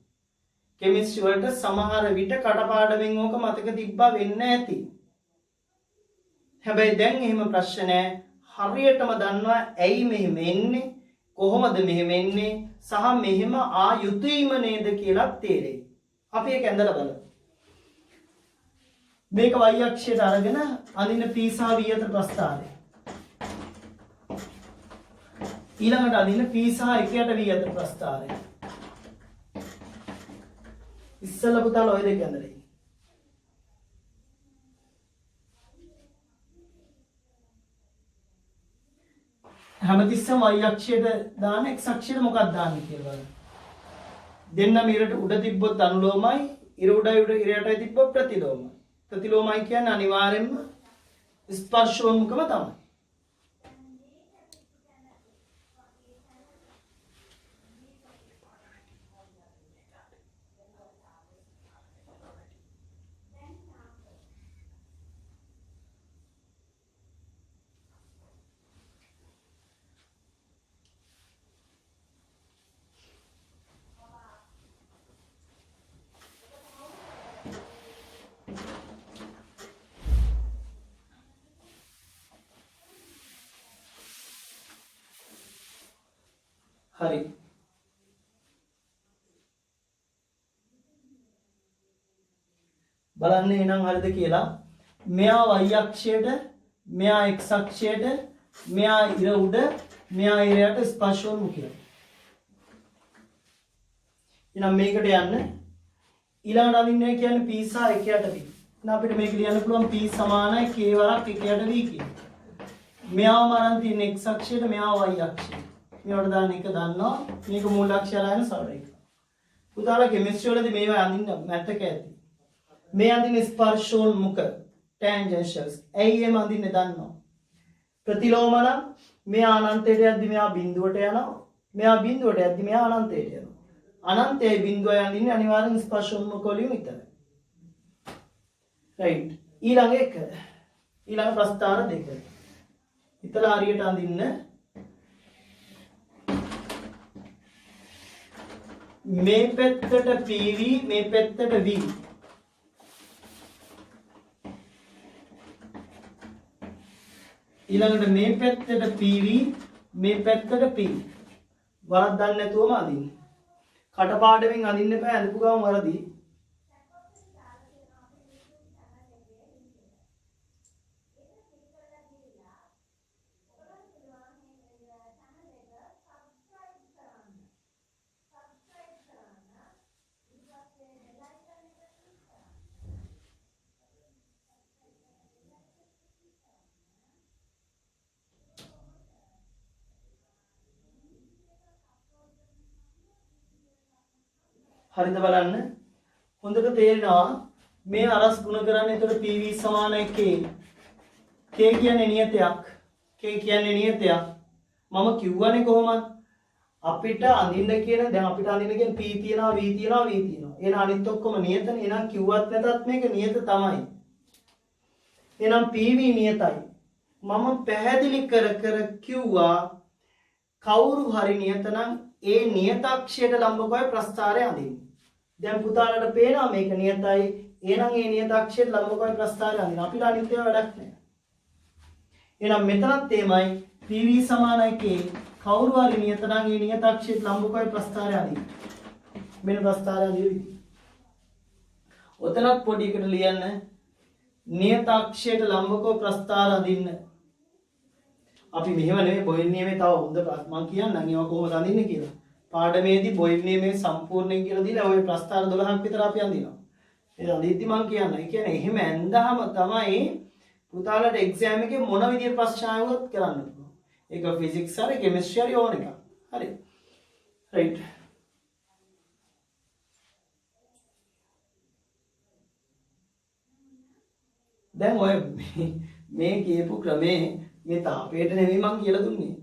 කෙමිස්ට්‍රි වලට සමහර විට කටපාඩමින් ඕක මතක තිබ්බා වෙන්න ඇති. හැබැයි දැන් එහෙම ප්‍රශ්න නැහැ. හරියටම දන්නවා ඇයි මෙහෙම එන්නේ, කොහොමද මෙහෙම එන්නේ, සහ මෙහෙම ආ යුතුයම නේද කියලා තේරෙයි. අපි ඒක ඇඳලා බලමු. මේක y අක්ෂයට අරගෙන අඳින p සහ v අතර ප්‍රස්ථාරය. ඊළඟට අඳින p සහ 1යට v අතර ප්‍රස්ථාරය. ඉස්සෙල්ලා පුතාලා ඔය දෙක ඇඳලා හැමතිස්සම y අක්ෂයට දාන x අක්ෂයට මොකක්ද දාන්නේ කියලා බලන්න. දෙන්නම ඉරට උඩ තිබ්බොත් අනුලෝමයි, ඉර උඩයි උඩ ඉරයටයි තිබ්බොත් ප්‍රතිලෝමයි. ප්‍රතිලෝමයි කියන්නේ අනිවාර්යෙන්ම ස්පර්ශෝන්මුඛම තමයි. හරි. බලන්න එහෙනම් හරිද කියලා. මෙයා y අක්ෂයට, මෙයා x අක්ෂයට, මෙයා ඉර උඩ, මෙයා ඉරයට ස්පර්ශෝන්මුඛය. එහෙනම් මේකට යන්න. ඊළඟට අදින්නේ කියන්නේ p සහ 1යට v. එහෙනම් අපිට මේක ලියන්න පුළුවන් p සමානයි k වරක් 1යට v කියලා. මෙයාව මරන් තියෙන x අක්ෂයට මෙයාව y අක්ෂයට. මේවට දාන්න එක දන්නවා. මේක මූලාක්ෂය අරගෙන සරලයි. පුතාලා කෙමිස්ට්‍රි වලදී මේවා අඳින්න මැටක ඇති. මේ අඳින ස්පර්ශෝන්මුඛ ටැන්ජන්ෂල්ස්. ඇයි එහෙම අඳින්නේ දන්නවා? ප්‍රතිලෝම නම් මෙයා අනන්තයට යද්දි මෙයා බිඳුවට යනවා. මෙයා බිඳුවට යද්දි මෙයා අනන්තයට යනවා. අනන්තයේ බිඳුව යන්නේ අනිවාර්යෙන් ස්පර්ශෝන්මුඛ වලින් විතරයි. රයිට්. ඊළඟ එක. ඊළඟ ප්‍රස්ථාර දෙක. හිතලා හරියට අඳින්න. මේ පැත්තට PV මේ පැත්තට V. ඊළඟට මේ පැත්තට PV මේ පැත්තට P. වරද්දන්න නැතුවම අඳින්න. කටපාඩමින් අඳින්න එපා අඳපු ගමන් වරදී. හරිද බලන්න. හොඳට තේරෙනවා මේ අරස් ගුණ කරන්නේ එතකොට PV සමානයි K. K කියන්නේ නියතයක්. K කියන්නේ නියතයක්. මම කිව්වනේ කොහොමද? අපිට අඳින්න කියන දැන් අපිට අඳින්න කියන P තියනවා V තියනවා V තියනවා. එහෙනම් අනිත් ඔක්කොම නියතනේ. එහෙනම් කිව්වත් නැතත් මේක නියත තමයි. එහෙනම් PV නියතයි. මම පැහැදිලි කර කිව්වා කවුරු හරි නියත නම් ඒ නියතක්ෂයට ලම්බකෝයි ප්‍රස්ථාරය අඳින්න. දැන් පුතාලට පේනවා මේක නියතයි. එහෙනම් ඒ නියතක්ෂයට ලම්බකෝයි ප්‍රස්ථාරය අඳින්න. අපිට අනිත් ඒවා වැඩක් නැහැ. එහෙනම් මෙතනත් එමයයි PV සමානයි K. කවුරු හරි නියත නම් ඒ නියතක්ෂයට ලම්බකෝයි ප්‍රස්ථාරය අඳින්න. මෙන්න ප්‍රස්ථාරය අඳින්න. ඔතනත් පොඩි එකට ලියන්න. නියතක්ෂයට ලම්බකෝ ප්‍රස්ථාර අඳින්න. අපි මෙහෙම නෙමෙයි බොයිල් නියමේ තව හොඳ මම කියන්නම් ඒවා කොහොමද අඳින්නේ කියලා. පාඩමේදී බොයිල් නියමේ සම්පූර්ණයෙන් කියලා දීලා ওই ප්‍රස්ථාර 12ක් විතර අපි අඳිනවා. ඒ අඳිද්දි මම කියන්නම්. ඒ කියන්නේ එහෙම ඇඳහම තමයි පුතාලට එක්සෑම් එකේ මොන විදිහේ ප්‍රශ්න ආවොත් කරන්න පුළුවන්. ඒක ෆිසික්ස් හරි කෙමිස්ට්‍රි හරි ඕන එකක්. හරි. රයිට්. දැන් ඔය මේ කියපු ක්‍රමේ මේ තාපයට නෙමෙයි මං කියලා දුන්නේ.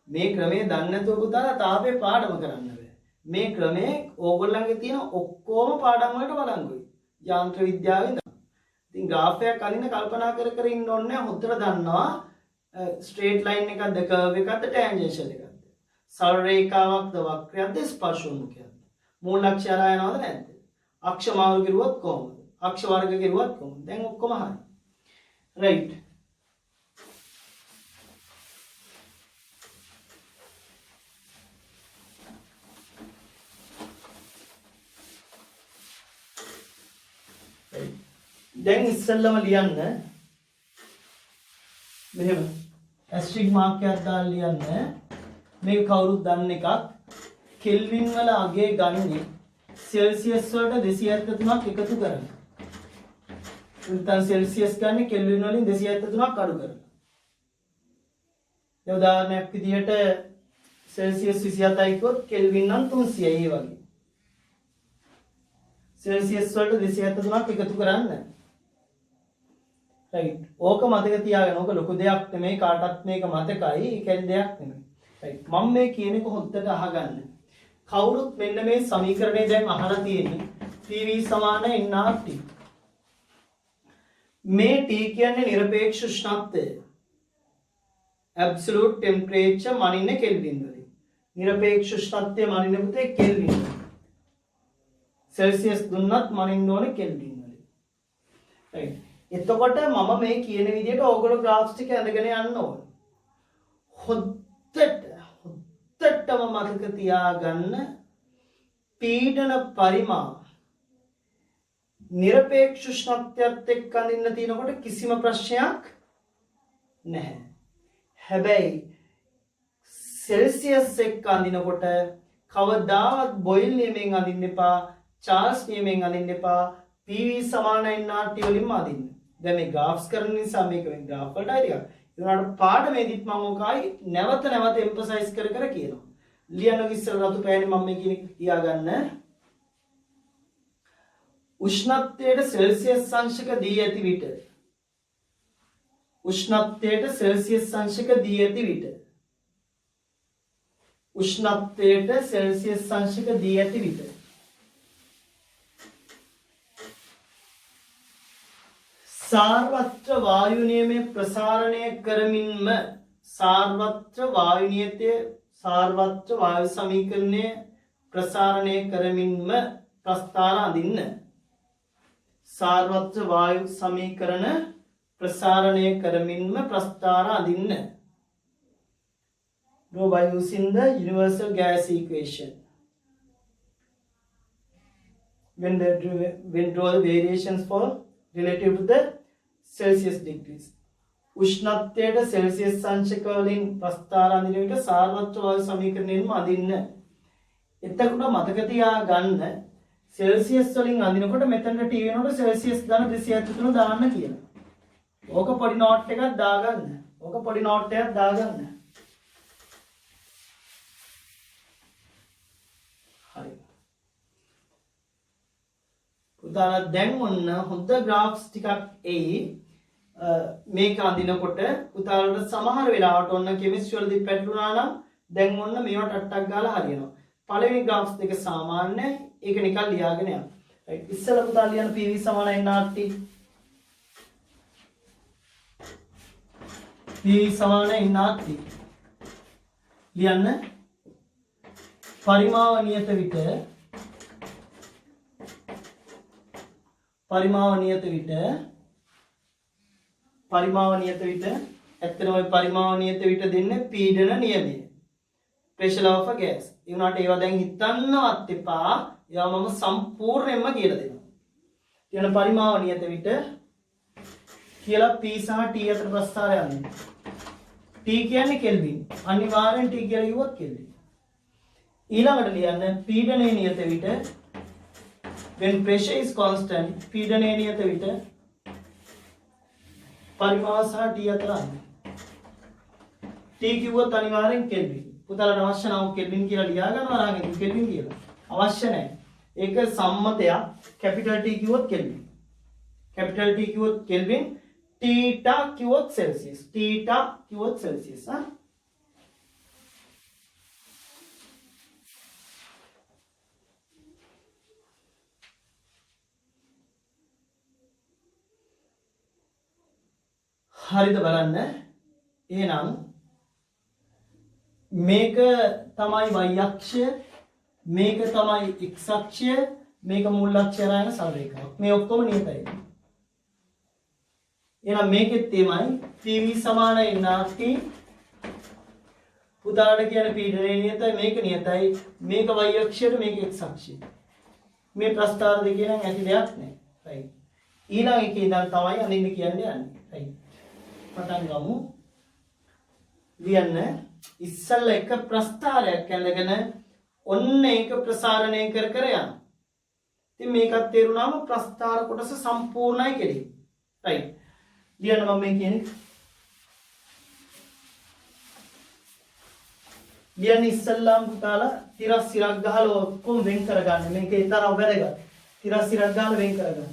මේ ක්‍රමේ දන්නේ නැතුව පුතාලා තාපේ පාඩම කරන්න බෑ. මේ ක්‍රමේ ඕගොල්ලන්ගේ තියෙන ඔක්කොම පාඩම් වලට වළංගුයි. යාන්ත්‍ර විද්‍යාවේ ඉඳන්. ඉතින් ග්‍රාෆ් එකක් අඳින්න කල්පනා කර ඉන්න ඕනේ නැහැ. හොඳට දන්නවා ස්ට්‍රේට් ලයින් එකක්ද කර්ව් එකක්ද ටැන්ජන්ෂල් එකක්ද. සරල රේඛාවක්ද වක්‍රයක්ද ස්පර්ශෝන්මුඛයක්ද. මූලාක්ෂය හරහා යනවද නැද්ද? අක්ෂ මාරු කෙරුවොත් කොහොමද? අක්ෂ වර්ග කෙරුවොත් කොහොමද? දැන් ඔක්කොම හරි. රයිට්. දැන් ඉස්සෙල්ලම ලියන්න මෙහෙම ඇස්ට්‍රික් මාක් එකක් දාලා ලියන්න මේක කවුරුත් දන්න එකක් කෙල්වින් වල අගේ ගන්නේ සෙල්සියස් වලට 273ක් එකතු කරන. උන්තන් සෙල්සියස් ගන්නේ කෙල්වින් වලින් 273ක් අඩු කරන. දැන් උදාහරණයක් විදිහට සෙල්සියස් 27යි කිව්වොත් කෙල්වින් නම් 300යි ඒ වගේ. සෙල්සියස් වලට 273ක් එකතු කරන්න. රයිට්. ඕක මතක තියාගන්න. ඕක ලොකු දෙයක් නෙමෙයි කාටවත් මේක මතකයි. ඒක ඇයි දෙයක් නෙමෙයි. රයිට්. මම මේ කියන එක හොද්දට අහගන්න. කවුරුත් මෙන්න මේ සමීකරණය දැන් අහලා තියෙන්නේ. PV සමාන nRT. මේ T කියන්නේ නිරපේක්ෂ උෂ්ණත්වය. absolute temperature මනින්නේ කෙල්වින් වලින්. නිරපේක්ෂ උෂ්ණත්වය මනින්නේ පුතේ කෙල්වින් වලින්. සෙල්සියස් දුන්නත් මනින්න ඕනේ කෙල්වින් වලින්. රයිට්. එතකොට මම මේ කියන විදිහට ඕගොල්ලෝ ග්‍රාෆ්ස් ටික ඇඳගෙන යන්න ඕනේ. හොද්දටම මතක තියාගන්න පීඩන පරිමාණ නිරපේක්ෂ උෂ්ණත්වයත් එක්ක අඳින්න තියෙනකොට කිසිම ප්‍රශ්නයක් නැහැ. හැබැයි සෙල්සියස් එක්ක අඳිනකොට කවදාවත් බොයිල් නියමයෙන් අඳින්න එපා, චාල්ස් නියමයෙන් අඳින්න එපා. PV සමාන nRT වලින්ම අඳින්න. දැන් මේ ග්‍රාෆ්ස් කරන නිසා මේක මේ ග්‍රාෆ් වලට හරි එකක්. ඒනට පාඩමේදීත් මම මොකයි නැවත එම්ෆසයිස් කර කියනවා. ලියන්න ඉස්සර රතු පෑනේ මම මේ කියන කියාගන්න. උෂ්ණත්වයට සෙල්සියස් අංශක දී ඇති විට උෂ්ණත්වයට සෙල්සියස් අංශක දී ඇති විට උෂ්ණත්වයට සෙල්සියස් අංශක දී ඇති විට සාර්වත්‍ර වායු නියමය ප්‍රසාරණය කරමින්ම සාර්වත්‍ර වායු සමීකරණය ප්‍රසාරණය කරමින්ම ප්‍රස්ථාර අඳින්න. සාර්වත්‍ර වායු සමීකරණ ප්‍රසාරණය කරමින්ම ප්‍රස්ථාර අඳින්න. Draw by using the universal gas equation. When draw the variations for relative to the Celsius degrees. උෂ්ණත්වයට සෙල්සියස් අංශක වලින් ප්‍රස්ථාර අඳින විට සාර්වත්‍ර වායු සමීකරණයෙන්ම අඳින්න. එතකොට මතක තියාගන්න සෙල්සියස් වලින් අඳිනකොට මෙතනට t වෙනකොට සෙල්සියස් ධන 273 දාන්න කියලා. ඕක පොඩි නෝට් එකක් දාගන්න. හරි. පුතාලා දැන් ඔන්න හොඳ ග්‍රාෆ්ස් ටිකක් එයි. මේක අඳිනකොට පුතාලට සමහර වෙලාවට ඔන්න කෙමිස්ට්‍රි වලදී පැටලුණා නම් දැන් ඔන්න මේවට ටට්ටක් ගාලා හරියනවා. පළවෙනි ග්‍රාෆ්ස් දෙක සාමාන්‍යයි. ඒක නිකන් ලියාගෙන යන්න. රයිට්. ඉස්සෙල්ලා පුතා ලියන PV සමාන nRT. PV සමාන nRT. ලියන්න. පරිමාව නියත විට ඇත්තටම ওই පරිමාව නියත විට දෙන්නේ පීඩන නියමය. pressure law of a gas. ඒ උනාට ඒවා දැන් හිතන්නවත් එපා. ඒවා මම සම්පූර්ණයෙන්ම කියලා දෙනවා. කියන පරිමාව නියත විට කියලා P සහ T අතර ප්‍රස්ථාරය යන්නේ. T කියන්නේ කෙල්වින්. අනිවාර්යෙන් T කියලා කිව්වොත් කෙල්වින්. ඊළඟට ලියන්න පීඩනයේ නියත විට when pressure is constant පීඩනයේ නියත විට පරිමාව සහ T අතර යන්නේ. T කිව්වොත් අනිවාර්යෙන් කෙල්වින්. පුතාලට අවශ්‍ය නම් කෙල්වින් කියලා ලියා ගන්නවා නම් කෙල්වින් කියලා. අවශ්‍ය නැහැ. ඒක සම්මතයක්. කැපිටල් T කිව්වොත් කෙල්වින්. කැපිටල් T කිව්වොත් කෙල්වින්. තීටා කිව්වොත් සෙල්සියස්. හරිද බලන්න. එහෙනම් මේක තමයි y අක්ෂය, මේක තමයි x අක්ෂය, මේක මූල අක්ෂය රායන සරලරේඛාවක්. මේ ඔක්කොම නියතයි. එහෙනම් මේකෙත් එමය PV සමාන nRT. පුතාලට කියන පීඩනය නියතයි, මේක නියතයි, මේක y අක්ෂයට, මේක x අක්ෂයට. මේ ප්‍රස්ථාර දෙකේ නම් ඇති දෙයක් නැහැ. right. ඊළඟ එකේ ඉඳන් තමයි අනින්න කියන්නේ යන්නේ. right. පටන් ගමු. ලියන්න. ඉස්සල්ලා එක ප්‍රස්ථාරයක් ඇඳගෙන ඔන්න ඒක ප්‍රසාරණය කර යනවා. ඉතින් මේකත් තේරුණාම ප්‍රස්ථාර කොටස සම්පූර්ණයි කෙරේ. right. ලියන්න මම මේ කියන්නේ. ලියන්න ඉස්සල්ලාම පුතාලා තිරස් සිරක් ගහලා ඔක්කොම වෙන් කරගන්න. මේක ඒ තරම් වැදගත්. තිරස් සිරක් ගහලා වෙන් කරගන්න.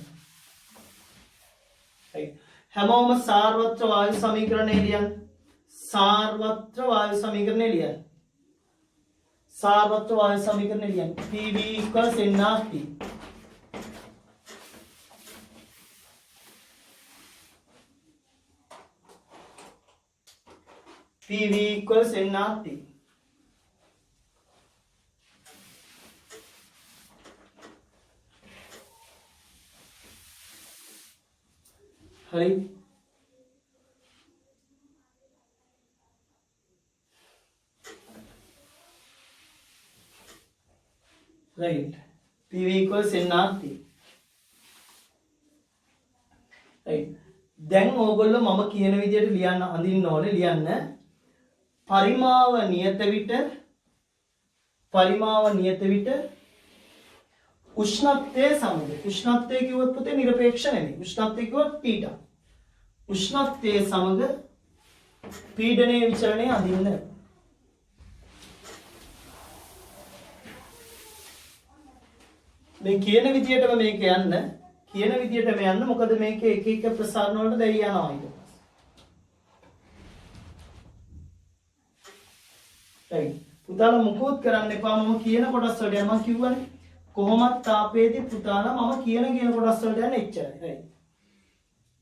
right. හැමෝම සාර්වත්‍ර වායු සමීකරණය ලියන්න. සාර්වත්‍ර වායු සමීකරණය ලියන්න. PV equals nRT. PV equals nRT. හරි. right. PV equals nRT. right. දැන් ඕගොල්ලෝ මම කියන විදිහට ලියන්න අඳින්න ඕනේ. ලියන්න පරිමාව නියත විට උෂ්ණත්වය සමග. උෂ්ණත්වය කිව්වොත් පුතේ නිරපේක්ෂ නෙමෙයි. උෂ්ණත්වය කිව්වොත් θ. උෂ්ණත්වය සමග පීඩනයේ විචලනය අඳින්න. මේ කියන විදියටම මේක යන්න. කියන විදියටම යන්න. මොකද මේකේ එක එක ප්‍රසාරණ වලට දෙයි යනවා ඊට පස්සේ. right. පුතාලා මුකුත් කරන්න එපා. මම කියන කොටස් වලට යන්න මම කිව්වනේ. කොහොමත් තාපේදී පුතාලා මම කියන කොටස් වලට යන්න එච්චරයි. right.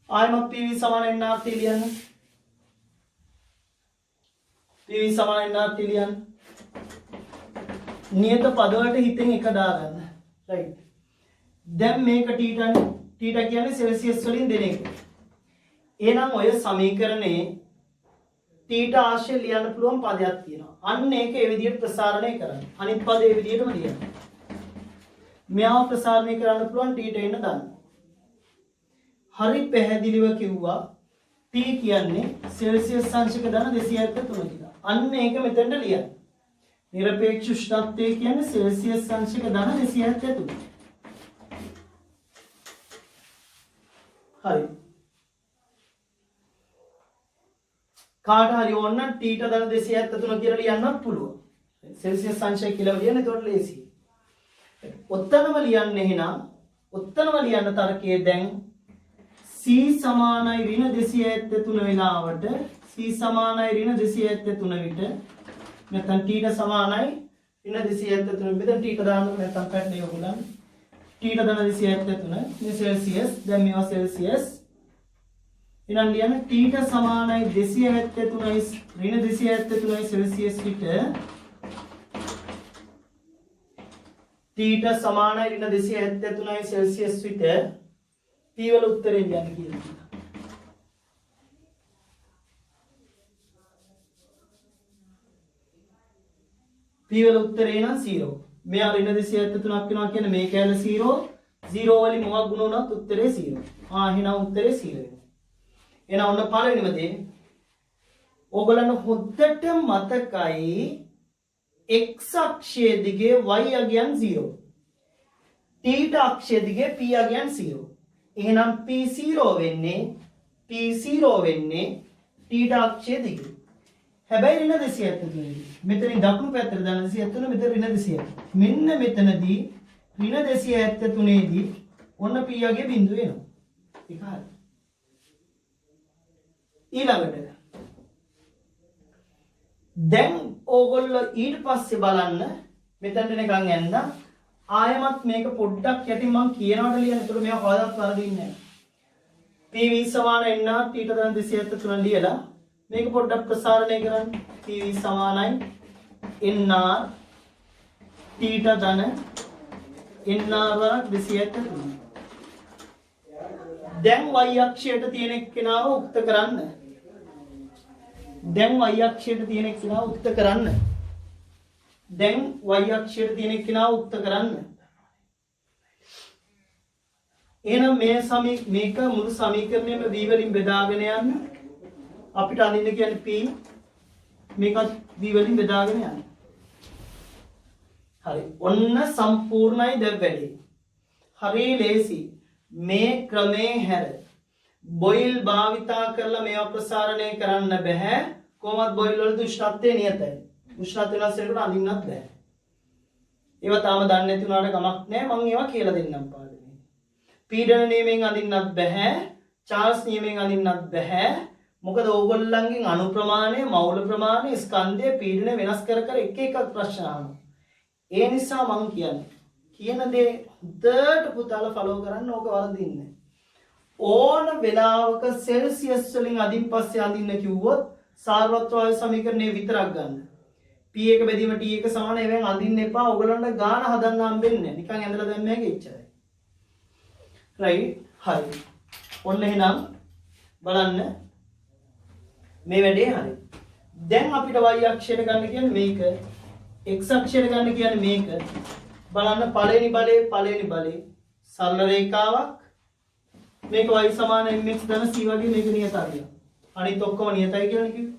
ආයමත් PV සමාන nRT ලියන්න. PV සමාන nRT ලියන්න. නියත පද වලට හිතෙන් එක දාගන්න. right. දැන් මේක θ කියන්නේ සෙල්සියස් වලින් දෙන එක. එහෙනම් ඔය සමීකරණේ θ ආශ්‍රය ලියන්න පුළුවන් පදයක් තියෙනවා. අන්න ඒක ඒ විදිහට ප්‍රසාරණය කරන්න. අනිත් පද ඒ විදිහටම ලියන්න. මෙයාව ප්‍රසාරණය කරන්න පුළුවන් θ එන්න දාන්න. හරි පැහැදිලිව කිව්වා T කියන්නේ සෙල්සියස් අංශක ධන 273 කියලා. අන්න ඒක මෙතනට ලියන්න. නිරපේක්ෂ උෂ්ණත්වය කියන්නේ සෙල්සියස් අංශක ධන 273. හරි. කාට හරි ඕන නම් θ ධන 273 කියලා ලියන්නත් පුළුවන්. සෙල්සියස් අංශය කියලා ලියන්න ඒකට ලේසියි. ඔත්තනම ලියන්න එහෙනම් ඔත්තනම ලියන්න තරකයේ දැන් C සමානයි ඍණ 273 වෙලාවට C සමානයි ඍණ 273 විට නැත්නම් θ සමානයි ඍණ 273 මෙතන θ දාන්න නැත්නම් පැටලෙ ඔයගොල්ලන් θ ධන 273 මේ සෙල්සියස් දැන් මේවා සෙල්සියස් ඊළඟ ලියන්න θ සමානයි 273යි ඍණ 273යි සෙල්සියස් විට θ සමානයි ඍණ 273යි සෙල්සියස් විට P වල උත්තරේ ලියන්න කියලා. P වල උත්තරේ නම් 0. මෙයා ඍණ 273ක් වෙනවා කියන්නේ මේ කැල 0. 0 වලින් මොකක් ගුණ වුණත් උත්තරේ 0. එහෙනම් උත්තරේ 0 වෙනවා. එහෙනම් ඔන්න පළවෙනිම දේ. ඕගොල්ලන්ට හොද්දට මතකයි x අක්ෂයේ දිගේ y අගයන් 0. θ අක්ෂයේ දිගේ p අගයන් 0. එහෙනම් P0 වෙන්නේ θ අක්ෂයේ දිගේ. හැබැයි ඍණ 273. මෙතනින් දකුණු පැත්තට දාන 273 මෙතන ඍණ 200. මෙන්න මෙතනදී ඍණ 273 දී ඔන්න P යගේ බිඳුව එනවා. ඒක හරි. ඊළඟට දැන් ඕගොල්ලෝ ඊට පස්සේ බලන්න මෙතනට නිකන් ඇඳලා ආයමත් මේක පොඩ්ඩක් යටින් මම කියනවට ලියන්න. ඒතර මේක කවදාවත් වරදින්නේ නැහැ. PV සමාන nR θ ධන 273 ලියලා මේක පොඩ්ඩක් ප්‍රසාරණය කරන්න. PV සමානයි nR θ ධන nR වරක් 273. දැන් y අක්ෂයට තියෙන එක්කෙනාව උක්ත කරන්න. දැන් y අක්ෂයට තියෙන එක්කෙනාව උක්ත කරන්න. දැන් y අක්ෂයට තියෙන කෙනාව උක්ත කරන්න. එහෙනම් මේක මුළු සමීකරණයම v වලින් බෙදාගෙන යන්න. අපිට අඳින්න කියන්නේ p මේකත් v වලින් බෙදාගෙන යන්න. හරි. ඔන්න සම්පූර්ණයි දැන් වැඩි. හරි ලේසි. මේ ක්‍රමේ හැර බොයිල් භාවිතා කරලා මේවා ප්‍රසාරණය කරන්න බෑ. කොහොමත් බොයිල් වල උෂ්ණත්වය නියතයි. උෂ්ණත්වය වෙනස් වෙනකොට අඳින්නත් බෑ. ඒවා තාම දන්නේ නැති උනාට කමක් නැහැ. මම ඒවා කියලා දෙන්නම් පාඩමේ. පීඩන නියමයෙන් අඳින්නත් බෑ. චාල්ස් නියමයෙන් අඳින්නත් බෑ. මොකද ඕගොල්ලන්ගෙන් අණු ප්‍රමාණය, මවුල ප්‍රමාණය, ස්කන්ධය පීඩන වෙනස් කර කර එක එකක් ප්‍රශ්න අහනවා. ඒ නිසා මම කියන්නේ කියන දේ හොඳට පුතාලා ෆලෝ කරන්න. ඕක වරදින්නේ. ඕන වෙලාවක සෙල්සියස් වලින් අදින් පස්සේ අඳින්න කිව්වොත් සාරවත් වායු සමීකරණය විතරක් ගන්න. P1 බෙදීම T1 සමාන ඒවෙන් අඳින්න එපා. ඔයගලන්ට ගාන හදන්න හම්බෙන්නේ නැහැ. නිකන් ඇඳලා දැම්ම එක එච්චරයි. right? හරි. ඔන්න එහෙනම් බලන්න මේ වැඩේ හරි. දැන් අපිට y අක්ෂයට ගන්න කියන්නේ මේක. x අක්ෂයට ගන්න කියන්නේ මේක. බලන්න පළවෙනි බලේ සරල රේඛාවක්. මේක y සමාන mx ධන c වගේ මේක නියතයි. අනිත් ඔක්කොම නියතයි කියලා කිව්වේ.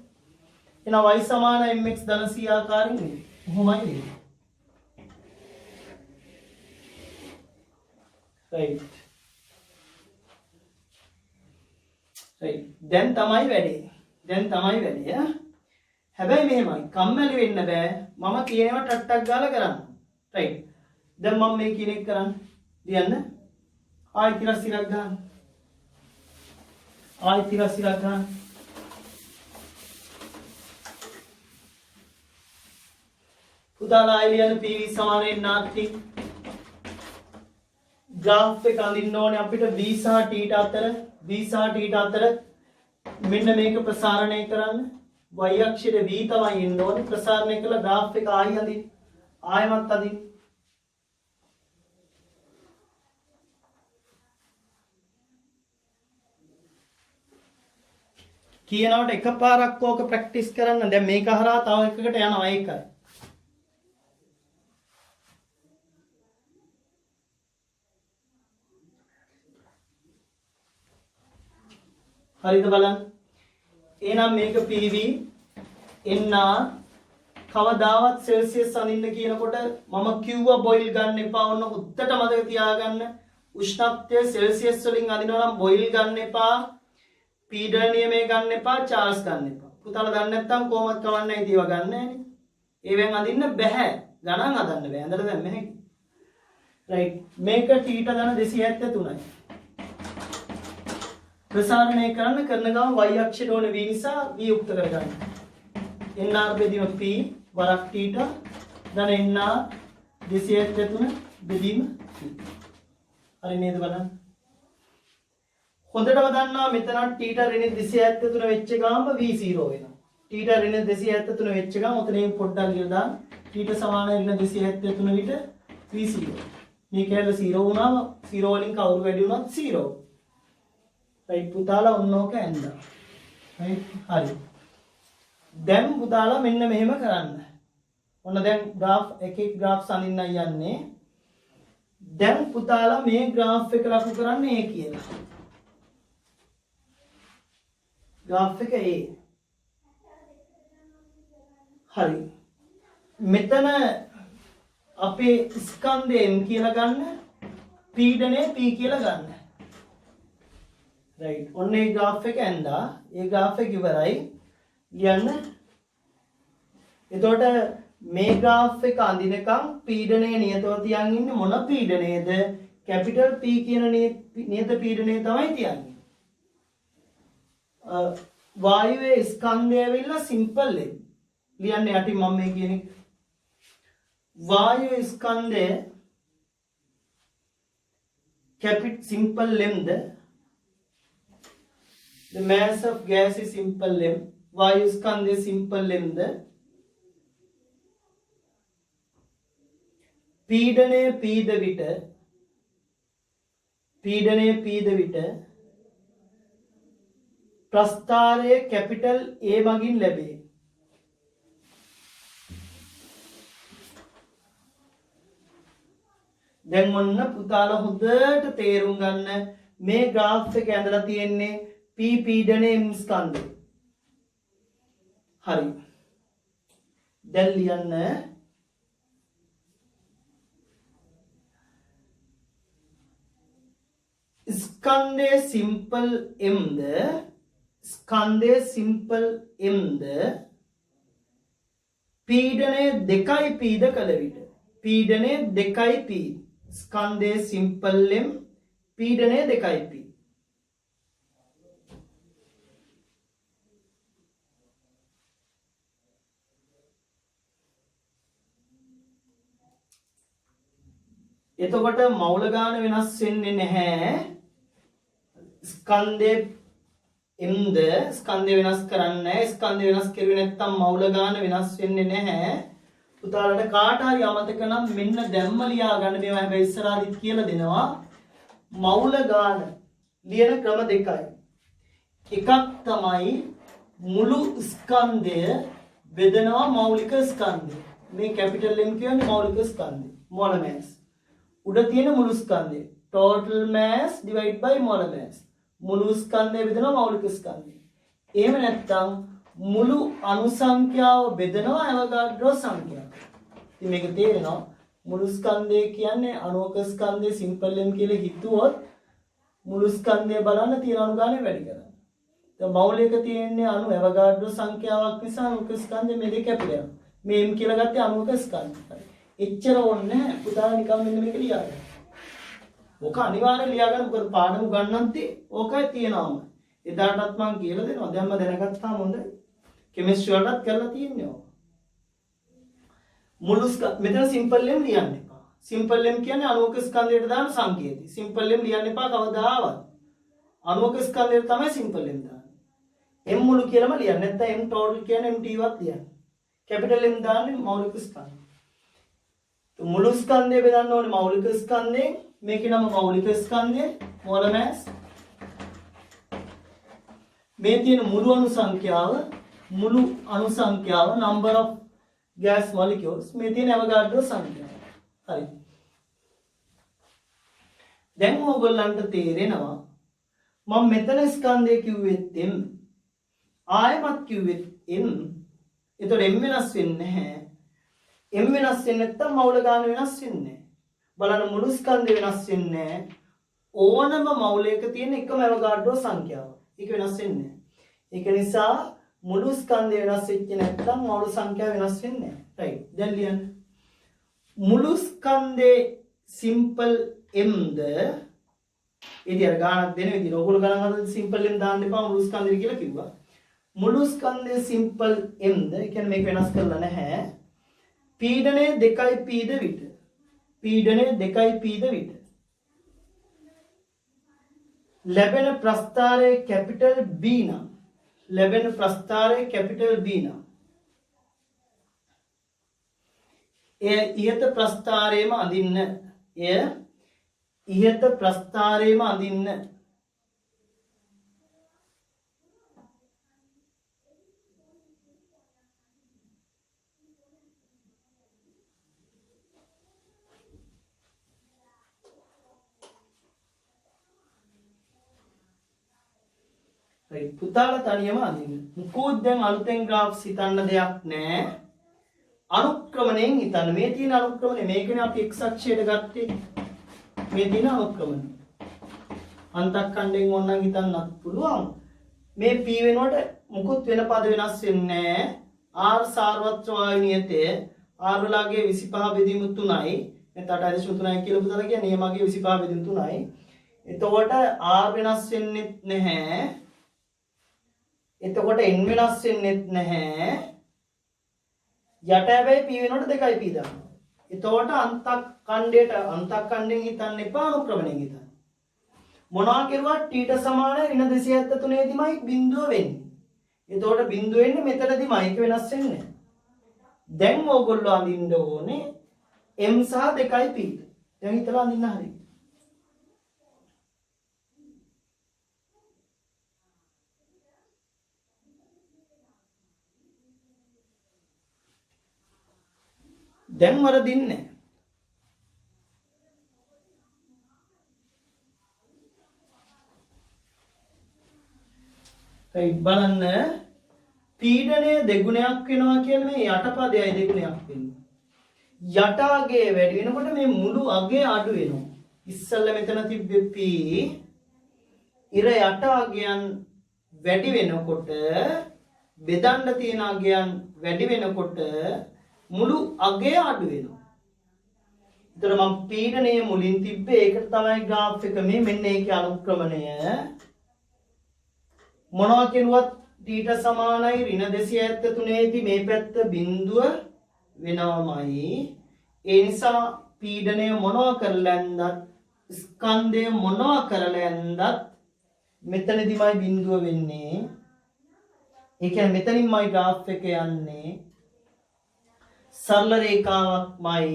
එහෙනම් y සමාන mx ධන c ආකාරයෙන් නෙමෙයි. කොහොමයි වෙන්නේ? right. දැන් තමයි වැඩේ. දැන් තමයි වැඩි ඈ. හැබැයි මෙහෙමයි කම්මැලි වෙන්න බෑ. මම කියනවා ටට්ටක් ගාලා කරන්න. රයිට්. දැන් මම මේ කියන එක කරන්න. ලියන්න. ආයි තිරස් ඉරක් ගන්න. ආයි තිරස් ඉරක් ගන්න. පුතාලා ආයි ලියන්න PV සමානයෙන් නාට්ටි. ග්‍රාෆ් එක අඳින්න ඕනේ අපිට v සහ t අතර මෙන්න මේක ප්‍රසාරණය කරන්න. y අක්ෂයේ v තමයි ඉන්න ඕනේ. ප්‍රසාරණය කළා ග්‍රාෆ් එක ආයි අඳින්න. ආයමත් අඳින්න. කියනවට එකපාරක් ඕක ප්‍රැක්ටිස් කරන්න. දැන් මේක හරහා තව එකකට යනවා ඒකයි. හරිද බලන්න. එහෙනම් මේක PV NR කවදාවත් සෙල්සියස් අඳින්න කියනකොට මම කිව්වා බොයිල් ගන්න එපා. ඔන්න උත්තට මතක තියාගන්න. උෂ්ණත්වය සෙල්සියස් වලින් අඳිනවා නම් බොයිල් ගන්න එපා. පීඩන නියමය ගන්න එපා. චාර්ල්ස් ගන්න එපා. පුතාලා දන්නේ නැත්නම් කොහොමද කවන්නේ ඉතිව ගන්න නෑනේ. ඒවෙන් අඳින්න බෑ. ගණන් හදන්න බෑ. ඇඳලා දැන් මෙහෙ. රයිට්. මේක θ ධන 273යි. ප්‍රසාරණය කරන ගමන් y අක්ෂයට ඕනේ v නිසා v යුක්ත කරගන්න. nr බෙදීම p වරක් θ ධන nr 273 බෙදීම p. හරි නේද බලන්න. හොඳටම දන්නවා මෙතන θ ඍණ 273 වෙච්ච ගාම v 0 වෙනවා. θ ඍණ 273 වෙච්ච ගාම උතනින් පොඩ්ඩක් ලියලා දාන්න. θ සමාන ඍණ 273 විට v 0. මේ කැල 0 වුණාම 0 වලින් කවුරු වැඩි වුණත් 0. රයිට් පුතාලා ඔන්නෝක ඇන්දා. රයිට් හරි. දැන් පුතාලා මෙන්න මෙහෙම කරන්න. ඔන්න දැන් graph එකේ graph අඳින්න යන්නේ. දැන් පුතාලා මේ graph එක ලකුණු කරන්නේ A කියලා. graph එක A. හරි. මෙතන අපේ ස්කන්ධය M කියලා ගන්න. පීඩනය P කියලා ගන්න. right ඔන්න ඒ graph එක ඇඳා ඒ graph එක ඉවරයි ලියන්න. එතකොට මේ graph එක අඳිනකම් පීඩනය නියතව තියන් ඉන්නේ මොන පීඩනයේද? capital P කියන නියත පීඩනය තමයි තියන්නේ. වායුවේ ස්කන්ධය ඇවිල්ලා simple M. ලියන්න යටින් මම මේ කියන්නේ වායුවේ ස්කන්ධය capital simple M the the mass of gas is simple M. Vayu skandhe simple M the පීඩනය P ද විට ප්‍රස්ථාරය capital A මගින් ලැබේ. දැන් මොන්න පුතාලා හොඳට තේරුම් ගන්න මේ graph එක ඇඳලා තියෙන්නේ P පීඩනය M ස්කන්ධය. හරි. දැන් ලියන්න ස්කන්ධය simple M ද පීඩනය 2p ද කළ විට පීඩනය 2p ස්කන්ධය simple M පීඩනය 2p. එතකොට මවුල ගාන වෙනස් වෙන්නේ නැහැ. ස්කන්ධය M ද ස්කන්ධය වෙනස් කරන්නේ නැහැ. ස්කන්ධය වෙනස් කරුවේ නැත්නම් මවුල ගාන වෙනස් වෙන්නේ නැහැ. පුතාලට කාට හරි අමතක නම් මෙන්න දැම්ම ලියා ගන්න. මේවා හැබැයි ඉස්සරහදිත් කියලා දෙනවා. මවුල ගාන ලියන ක්‍රම දෙකයි. එකක් තමයි මුළු ස්කන්ධය බෙදනවා මෞලික ස්කන්ධය. මේ කැපිටල් M කියන්නේ මෞලික ස්කන්ධය. molar mass. උඩ තියෙන මුළු ස්කන්ධය total mass divide by molar mass. මුළු ස්කන්ධය බෙදනවා මෞලික ස්කන්ධය. එහෙම නැත්නම් මුළු අණු සංඛ්‍යාව බෙදනවා ඇවෝගාඩ්‍රෝ සංඛ්‍යාව. ඉතින් මේක තේරෙනවා මුළු ස්කන්ධය කියන්නේ අණුක ස්කන්ධය simple M කියලා හිතුවොත් මුළු ස්කන්ධය බලන්න තියෙන අණු ගානේ වැඩි කරන්න. දැන් මෞලික තියෙන්නේ අණු ඇවගාඩ්‍රෝ සංඛ්‍යාවක් නිසා අණුක ස්කන්ධය මේ දෙක කැපිලා යනවා. මේ m කියලා ගත්තේ අණුක ස්කන්ධය. එච්චර ඕනේ නැහැ. පුතා නිකන් මෙන්න මේක ලියාගන්න. ඔක අනිවාර්යෙන් ලියාගන්න. මොකද පාඩම ගන්නන්ති ඕකයි තියෙනවම. එදාටත් මම කියලා දෙනවා. දැන් මම දැනගත්තාම හොඳයි. කෙමිස්ට්‍රි වලටත් කරලා තියෙන්නේ ඕක. මුළු මෙතන සිම්පල් ලෙම් ලියන්න එපා. සිම්පල් ලෙම් කියන්නේ අණුක ස්කන්ධයට දාන සංකේතය. සිම්පල් ලෙම් ලියන්න එපා කවදාවත්. අණුක ස්කන්ධයට තමයි සිම්පල් ලෙම් දාන්නේ. m මුළු කියලාම ලියන්න. නැත්නම් m total කියන්නේ mt වත් ලියන්න. කැපිටල් m දාන්නේ මෞලික ස්කන්ධ. මුළු ස්කන්ධය බෙදන්න ඕනේ මෞලික ස්කන්ධයෙන්. මේකේ නම මෞලික ස්කන්ධය molar mass. මේ තියෙන මුළු අණු සංඛ්‍යාව number of gas molecules. මේ තියෙන අවගාඩ්‍රෝ සංඛ්‍යාව. හරි. දැන් ඕගොල්ලන්ට තේරෙනවා මම මෙතන ස්කන්ධය කිව්වෙත් m ආයමත් කිව්වෙත් m. එතකොට m වෙනස් වෙන්නේ නැහැ. m වෙනස් වෙන්නේ නැත්නම් මෞල ගාන වෙනස් වෙන්නේ නැහැ. බලන්න මුළු ස්කන්ධය වෙනස් වෙන්නේ නැහැ. ඕනම මෞලයක තියෙන එකම අවගාඩ්‍රෝ සංඛ්‍යාව. ඒක වෙනස් වෙන්නේ නැහැ. ඒක නිසා මුළු ස්කන්ධය වෙනස් වෙච්ච නැත්නම් මෞල සංඛ්‍යාව වෙනස් වෙන්නේ නැහැ. රයිට්. දැන් ලියන්න. මුළු ස්කන්ධේ සිම්පල් mද ඉතින් අර ගානක් දෙන විදිහට ඕගොල්ලෝ ගණන් හදලා සිම්පල් m දාන්න එපා මුළු ස්කන්ධෙ කියලා කිව්වා. මුළු ස්කන්ධයේ සිම්පල් mද ඒ කියන්නේ මේක වෙනස් කරලා නැහැ. පීඩනය 2p ද විට. පීඩනය 2p ද විට. ලැබෙන ප්‍රස්ථාරයේ කැපිටල් B නම් ලැබෙන ප්‍රස්ථාරයේ කැපිටල් B නම් එය ඉහත ප්‍රස්ථාරයේම අඳින්න. එය ඉහත ප්‍රස්ථාරයේම අඳින්න. පුතාලා තනියම අඳින්න. මොකෝද දැන් අලුතෙන් ග්‍රාෆ්ස් හිතන්න දෙයක් නැහැ. අනුක්‍රමණයෙන් හිතන්න. මේ තියෙන අනුක්‍රමණය මේකනේ අපි x අක්ෂයට ගත්තේ. මේ තියෙන අනුක්‍රමණය. අන්තක්ඛණ්ඩයෙන් ඕනනම් හිතන්නත් පුළුවන්. මේ p වෙනකොට මුකුත් වෙන පද වෙනස් වෙන්නේ නැහැ. r සාරවත්‍ර වායු නියතය r වලගේ 25 බෙදීම 3යි. මේ 8.3යි කියලා පුතාලා කියන්නේ නියමගේ 25 බෙදීම 3යි. එතකොට r වෙනස් වෙන්නේ නැහැ. එතකොට n වෙනස් වෙන්නේ නැහැ. යට හැබැයි p වෙනකොට 2යි p දානවා. එතකොට අන්තක්ඛණ්ඩයෙන් හිතන්න එපා අනුක්‍රමණයෙන් හිතන්න. මොනවා කරුවා t ට සමාන ඍණ 273 දිමයි බිඳුව වෙන්නේ. එතකොට බිඳුව වෙන්නේ මෙතනදිමයි. ඒක වෙනස් වෙන්නේ නැහැ. දැන් ඕගොල්ලෝ අඳින්න ඕනේ m සහ 2යි p. දැන් හිතලා අඳින්න හරියි. දැන් වරදින්නේ බලන්න පීඩනය දෙගුණයක් වෙනවා කියන්නේ මේ යටපදයයි දෙගුණයක් වෙන්නේ. යට අගය වැඩි වෙනකොට මේ මුළු අගය අඩු වෙනවා. ඉස්සල්ලා මෙතන තිබ්බේ p ඉර යට අගයන් වැඩි වෙනකොට බෙදන්න තියෙන අගයන් වැඩි වෙනකොට මුළු අගය අඩු වෙනවා. ඒතර මම පීඩනයේ මුලින් තිබ්බේ ඒකට තමයි graph එක මේ මෙන්න ඒකේ අනුක්‍රමණය. මොනවා කියනවත් t ට සමානයි ඍණ 273 දී මේ පැත්ත බිඳුව වෙනවමයි. ඒ නිසා පීඩනය මොනවා කරලා ඇන්දත් ස්කන්ධය මොනවා කරලා ඇන්දත් මෙතනදිමයි බිඳුව වෙන්නේ. ඒ කියන්නේ මෙතනින්මයි graph එක යන්නේ. සරල රේඛාවක්මයි.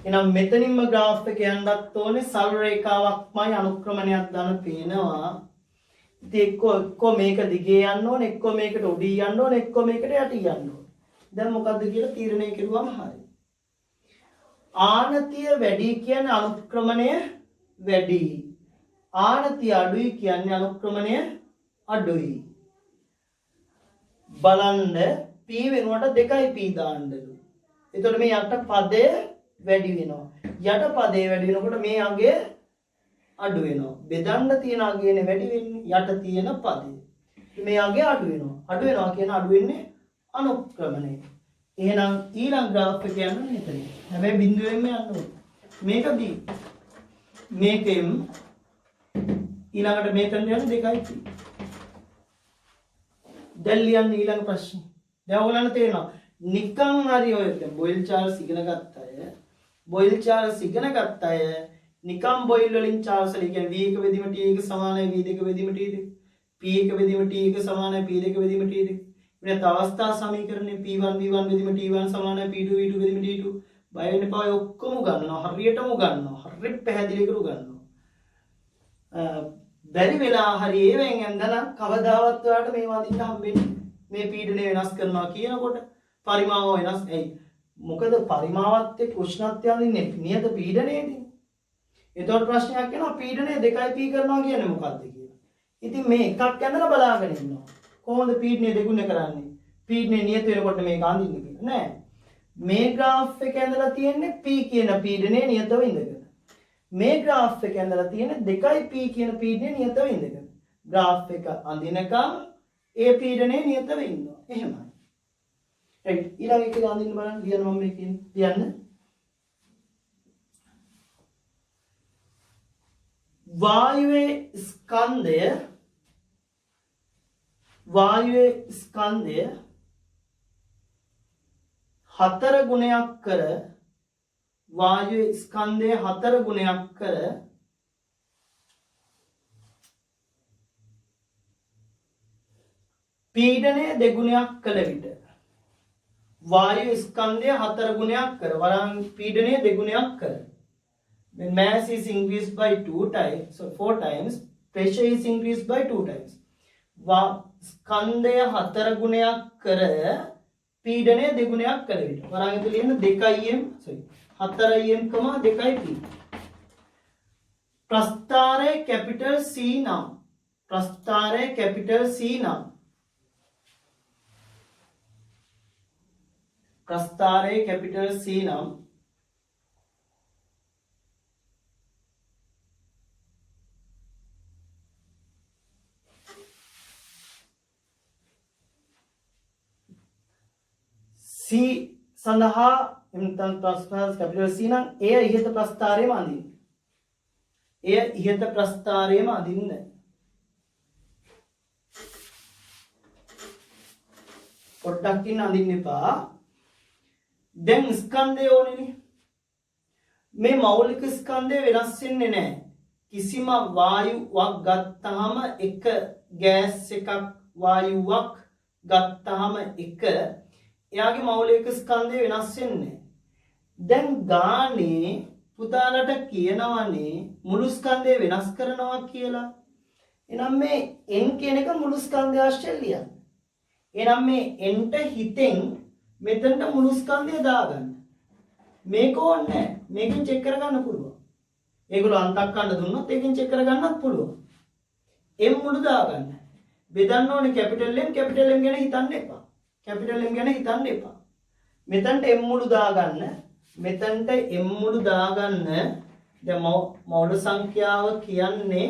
එහෙනම් මෙතනින්ම graph එක යන්නත් ඕනේ සරල රේඛාවක්මයි අනුක්‍රමණයක් දාන පේනවා. ඉතින් එක්ක මේක දිගේ යන්න ඕනේ, එක්ක මේකට උඩින් යන්න ඕනේ, එක්ක මේකට යටින් යන්න ඕනේ. දැන් මොකද්ද කියලා තීරණය කරුවම හරියි. ආනතිය වැඩි කියන්නේ අනුක්‍රමණය වැඩි. ආනතිය අඩුයි කියන්නේ අනුක්‍රමණය අඩුයි. බලන්න p වෙනුවට 2යි p දාන්නලු. එතකොට මේ යට පදය වැඩි වෙනවා. යට පදේ වැඩි වෙනකොට මේ අගය අඩු වෙනවා. බෙදන්න තියෙන අගයනේ වැඩි වෙන්නේ යට තියෙන පදේ. මේ අගය අඩු වෙනවා. අඩු වෙනවා කියන අඩු වෙන්නේ අනුක්‍රමණය. එහෙනම් ඊළඟ graph එක යන්නේ මෙතන. හැබැයි බිඳුවෙන්ම යන්න ඕනේ. මේක B. මේකෙන් ඊළඟට මේකෙන් යන්නේ 2යි. දැන් ලියන්න ඊළඟ ප්‍රශ්නේ. දැන් ඔයගලන්ට තේරෙනවා. නිකන් හරි ඔය බොයිල් චාර්ල්ස් ඉගෙන ගත්ත අය නිකම් බොයිල් වලින් චාර්ල්ස් වල කියන්නේ v1 බෙදීම t1 සමානයි v2 බෙදීම t2 p1 බෙදීම t1 සමානයි p2 බෙදීම t2 ඊට අවස්ථා සමීකරණය p1 v1 බෙදීම t1 සමානයි p2 v2 බෙදීම t2 බය වෙන්න එපා ඔය ඔක්කොම ගන්නවා හරියටම ගන්නවා හරියට පැහැදිලි කරු ගන්නවා බැරි වෙලා හරි ඒවෙන් ඇඳලා කවදාවත් ඔයාලට මේ වදින්න හම්බෙන්නේ මේ පීඩනය වෙනස් කරනවා කියනකොට පරිමාව වෙනස් ඇයි මොකද පරිමාවත් එක්ක උෂ්ණත්වය අඳින්නේ නියත පීඩනයේදී එතකොට ප්‍රශ්නයක් එනවා පීඩනය 2p කරනවා කියන්නේ මොකක්ද කියලා. ඉතින් මේ එකක් ඇඳලා බලාගෙන ඉන්නවා. කොහොමද පීඩනය දෙගුණ කරන්නේ? පීඩනය නියත වෙනකොට මේක අඳින්නේ කියලා. නෑ. මේ graph එක ඇඳලා තියෙන්නේ p කියන පීඩනය නියතව ඉඳගෙන. මේ graph එක ඇඳලා තියෙන්නේ 2p කියන පීඩනය නියතව ඉඳගෙන. graph එක අඳිනකම් ඒ පීඩනය නියතව ඉන්නවා. එහෙමයි. right. ඊළඟ එක අඳින්න බලන්න ලියන්න මම මේකෙන් ලියන්න. वायुवे स्कंदය 4 ගුණයක් කර වායුවේ ස්කන්ධය 4 ගුණයක් කර පීඩනය 2 ගුණයක් කළ විට වායු ස්කන්ධය 4 ගුණයක් කර වරන් පීඩනය 2 ගුණයක් කර when mass is increased by 4 times pressure is increased by 2 times ස්කන්ධය 4 ගුණයක් කර පීඩනය 2 ගුණයක් කළ විට වරන් එතන ලියන්න 4m 2p ප්‍රස්ථාරය කැපිටල් C නම් C සඳහා එම්තන් ප්‍රස්ථාරය කැපිටල් C නම් එය ඉහත ප්‍රස්ථාරයේම අඳින්න. පොඩ්ඩක් ඉන්න අඳින්න එපා. දැන් ස්කන්ධය ඕනේනේ. මේ මෞලික ස්කන්ධය වෙනස් වෙන්නේ නැහැ. කිසිම වායුවක් ගත්තාම එක ගෑස් එකක් වායුවක් ගත්තාම එක එයාගේ මෞලික ස්කන්ධය වෙනස් වෙන්නේ. දැන් ගානේ පුතාලට කියනවානේ මුළු ස්කන්ධය වෙනස් කරනවා කියලා. එහෙනම් මේ n කියන එක මුළු ස්කන්ධය ආශ්‍රයෙන් ලියන්න. එහෙනම් මේ n ට හිතෙන් මෙතනට මුළු ස්කන්ධය දාගන්න. මේක ඕනේ නැහැ. මේකෙන් චෙක් කරගන්න පුළුවන්. ඒගොල්ලෝ අන්තක් ගන්න දුන්නොත් ඒකෙන් චෙක් කරගන්නත් පුළුවන්. m මුළු දාගන්න. බෙදන්න ඕනේ කැපිටල් M ගැන හිතන්න එපා. මෙතනට m මුළු දාගන්න. දැන් මෞල සංඛ්‍යාව කියන්නේ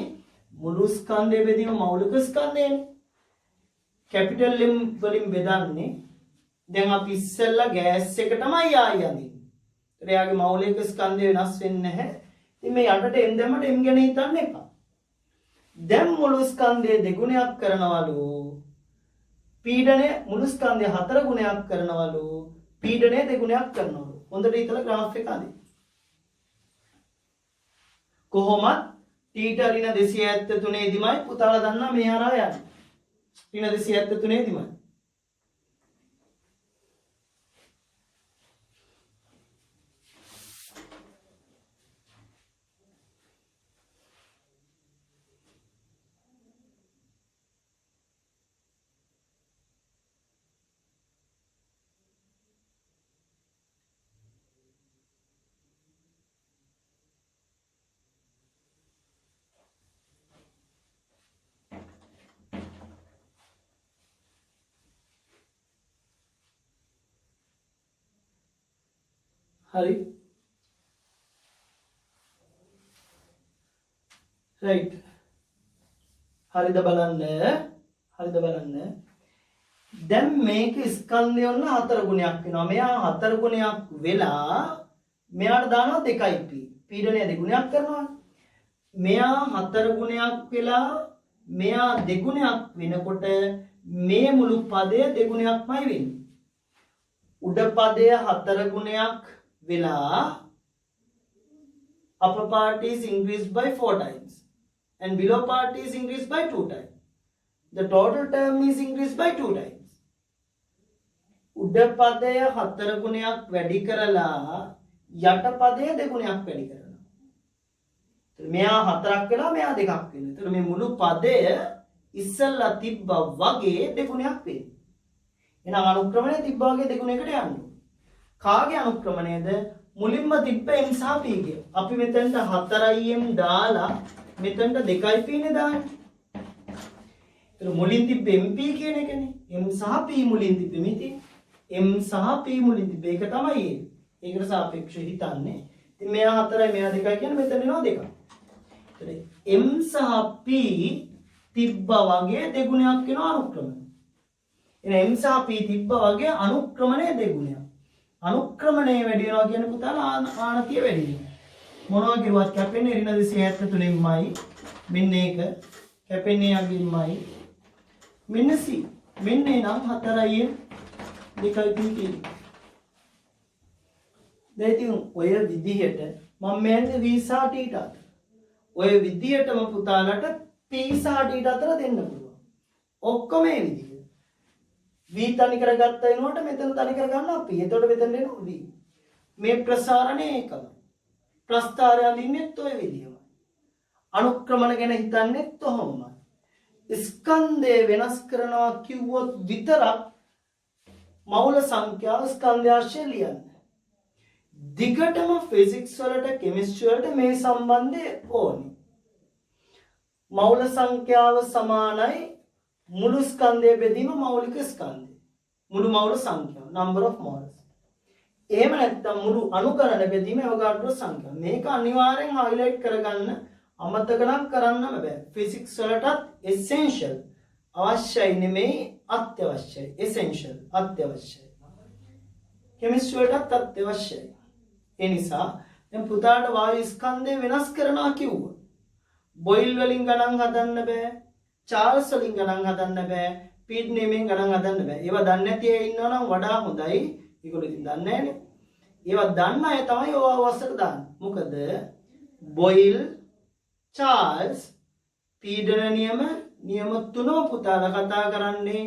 මුළු ස්කන්ධය බෙදීම මෞලික ස්කන්ධයනේ. කැපිටල් M වලින් බෙදන්නේ. දැන් අපි ඉස්සෙල්ලා ගෑස් එක තමයි ආයි අඳින්නේ. ඒත් එයාගේ මෞලික ස්කන්ධය වෙනස් වෙන්නේ නැහැ. ඉතින් මේ යටට m දැම්මට m ගැන හිතන්න එපා. දැන් මුළු ස්කන්ධය දෙගුණයක් කරනවලු. පීඩනය මුළු ස්කන්ධය 4 ගුණයක් කරනවලු. පීඩනය 2 ගුණයක් කරනවලු. හොඳට හිතලා graph එක අඳින්න. කොහොමත් θ ඍණ 273 දිමයි පුතාලා දන්නා මේ හරහා යන්නේ. ඍණ 273 දිමයි. හරි right හරිද බලන්න දැන් මේක ස්කන්ධය ඔන්න 4 ගුණයක් වෙනවා මෙයා 4 ගුණයක් වෙලා මෙයාට දානවා 2p පීඩනය 2 ගුණයක් කරනවා මෙයා 4 ගුණයක් වෙලා මෙයා 2 ගුණයක් වෙනකොට මේ මුළු පදය 2 ගුණයක්මයි වෙන්නේ උඩ පදය 4 ගුණයක් වෙලා upper part is increased by 4 times and below part is increased by 2 times. The total term is increased by 2 times. උඩ පදය 4 ගුණයක් වැඩි කරලා යට පදය 2 ගුණයක් වැඩි කරනවා. එතකොට මෙයා 4ක් වෙලා මෙයා 2ක් වෙනවා. එතකොට මේ මුළු පදය ඉස්සල්ලා තිබ්බා වගේ 2 ගුණයක් වෙන්නේ. එහෙනම් අනුක්‍රමණය තිබ්බා වගේ 2 ගුණයකට යන්නේ. කාගේ අනුක්‍රමණයද? මුලින්ම තිබ්බ m සහ p ගේ. අපි මෙතනට 4m දාලා මෙතනට 2p නේ දාන්නේ. ඒක මුලින් තිබ්බ mp කියන එකනේ. m සහ p මුලින් තිබ්බ මිති. m සහ p මුලින් තිබ්බ ඒක තමයි ඒ. ඒකට සාපේක්ෂව හිතන්නේ. ඉතින් මෙයා 4යි මෙයා 2යි කියන්නේ මෙතන එනවා 2ක්. m සහ p තිබ්බා වගේ දෙගුණයක් වෙනවා අනුක්‍රමණය. එහෙනම් m සහ p තිබ්බා වගේ අනුක්‍රමණය දෙගුණයක්. අනුක්‍රමණය වැඩි වෙනවා කියන්නේ පුතාලා ආනතිය වැඩි වෙනවා. මොනවා කිරුවත් කැපෙන්නේ ඍණ 273න්මයි. මෙන්න ඒක කැපෙන්නේ යගින්මයි. මෙන්න c. මෙන්න එනම් 4යි 2යි තියෙන්නේ. දැන් ඉතින් ඔය විදිහට මම මෙන්නේ v සහ t අතර. ඔය විදිහටම පුතාලට p සහ t අතර දෙන්න පුළුවන්. ඔක්කොම මේ විදිහට. v තනි කරගත්ත වෙනකොට මෙතන තනි කරගන්නවා p. එතකොට මෙතන එනවා v. මේ ප්‍රසාරණය ඒකම. ප්‍රස්ථාරය අඳින්නෙත් ඔය විදිහමයි. අනුක්‍රමණ ගැන හිතන්නෙත් ඔහොමයි. ස්කන්ධය වෙනස් කරනවා කිව්වොත් විතරක් මෞල සංඛ්‍යාව ස්කන්ධය ආශ්‍රය ලියන්න. දිගටම ෆිසික්ස් වලට කෙමිස්ට්‍රි වලට මේ සම්බන්ධය ඕනේ. මෞල සංඛ්‍යාව සමානයි මුළු ස්කන්ධය බෙදීම මෞලික ස්කන්ධය. මුළු මෞල සංඛ්‍යාව number of moles. එහෙම නැත්නම් මුළු අනුකරණ බෙදීම අවගාඩ්‍රෝ සංඛ්‍යාව. මේක අනිවාර්යෙන් highlight කරගන්න අමතක නම් කරන්නම බෑ. ෆිසික්ස් වලටත් essential අවශ්‍යයි නෙමෙයි අත්‍යවශ්‍යයි. essential අත්‍යවශ්‍යයි. කෙමිස්ට්‍රි වලටත් අත්‍යවශ්‍යයි. ඒ නිසා දැන් පුතාට වායු ස්කන්ධය වෙනස් කරනවා කිව්වා. බොයිල් වලින් ගණන් හදන්න බෑ. චාල්ස් වලින් ගණන් හදන්න බෑ. පීඩනයෙන් ගණන් හදන්න බෑ. ඒවා දන්නේ නැති අය ඉන්නවා නම් වඩා හොඳයි. ඒගොල්ලෝ ඉතින් දන්නේ නැහැනේ. ඒවා දන්න අය තමයි ඕවා අවශ්‍යක දාන්නේ. මොකද බොයිල් චාල්ස් පීඩන නියම තුනම පුතාලා කතා කරන්නේ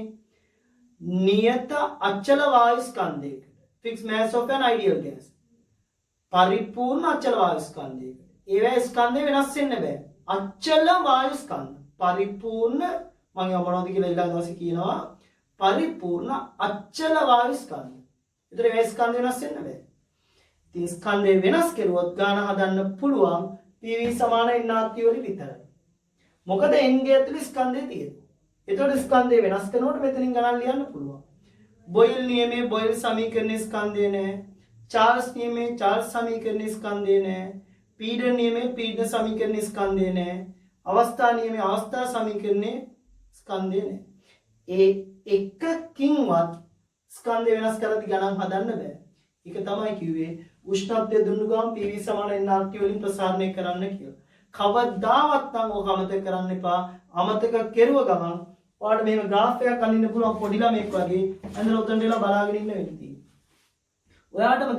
නියත අචල වායු ස්කන්ධයකට. fixed mass of an ideal gas. පරිපූර්ණ අචල වායු ස්කන්ධයකට. ඒවා ස්කන්ධය වෙනස් වෙන්න බෑ. අචල වායු ස්කන්ධ පරිපූර්ණ මම මොනවද කියලා ඊළඟ දවසේ කියනවා පරිපූර්ණ අචල වායු ස්කන්ධ. ඒතර මේ ස්කන්ධ වෙනස් වෙන්න බෑ. ඉතින් ස්කන්ධය වෙනස් කරුවොත් ගාන හදන්න පුළුවන් PV සමාන NRT වලින් විතරයි. මොකද N ගේ ඇතුලේ ස්කන්ධය තියෙනවා. ඒතකොට ස්කන්ධය වෙනස් කරනකොට මෙතනින් ගණන් ලියන්න පුළුවන්. බොයිල් නියමයේ බොයිල් සමීකරණයේ ස්කන්ධය නෑ. චාල්ස් නියමයේ චාල්ස් සමීකරණයේ ස්කන්ධය නෑ. පීඩන නියමයේ පීඩන සමීකරණයේ ස්කන්ධය නෑ. අවස්ථා නියමයේ අවස්ථා සමීකරණයේ ස්කන්ධය නෑ. ඒ එකකින්වත් ස්කන්ධය වෙනස් කරලා ගණන් හදන්න බෑ. ඒක තමයි කිව්වේ උෂ්ණත්වය දුන්නු ගමන් PV සමාන NRT වලින් ප්‍රසාරණය කරන්න කියලා. කවදාවත් නම් ඕක අමතක කරන්න එපා. අමතක කෙරුව ගමන් ඔයාලට මේක graph එකක් අඳින්න පුළුවන් පොඩි ළමෙක් වගේ. ඇඳලා උතන් දෙලා බලාගෙන ඉන්න වෙන්නේ. ඔයාටම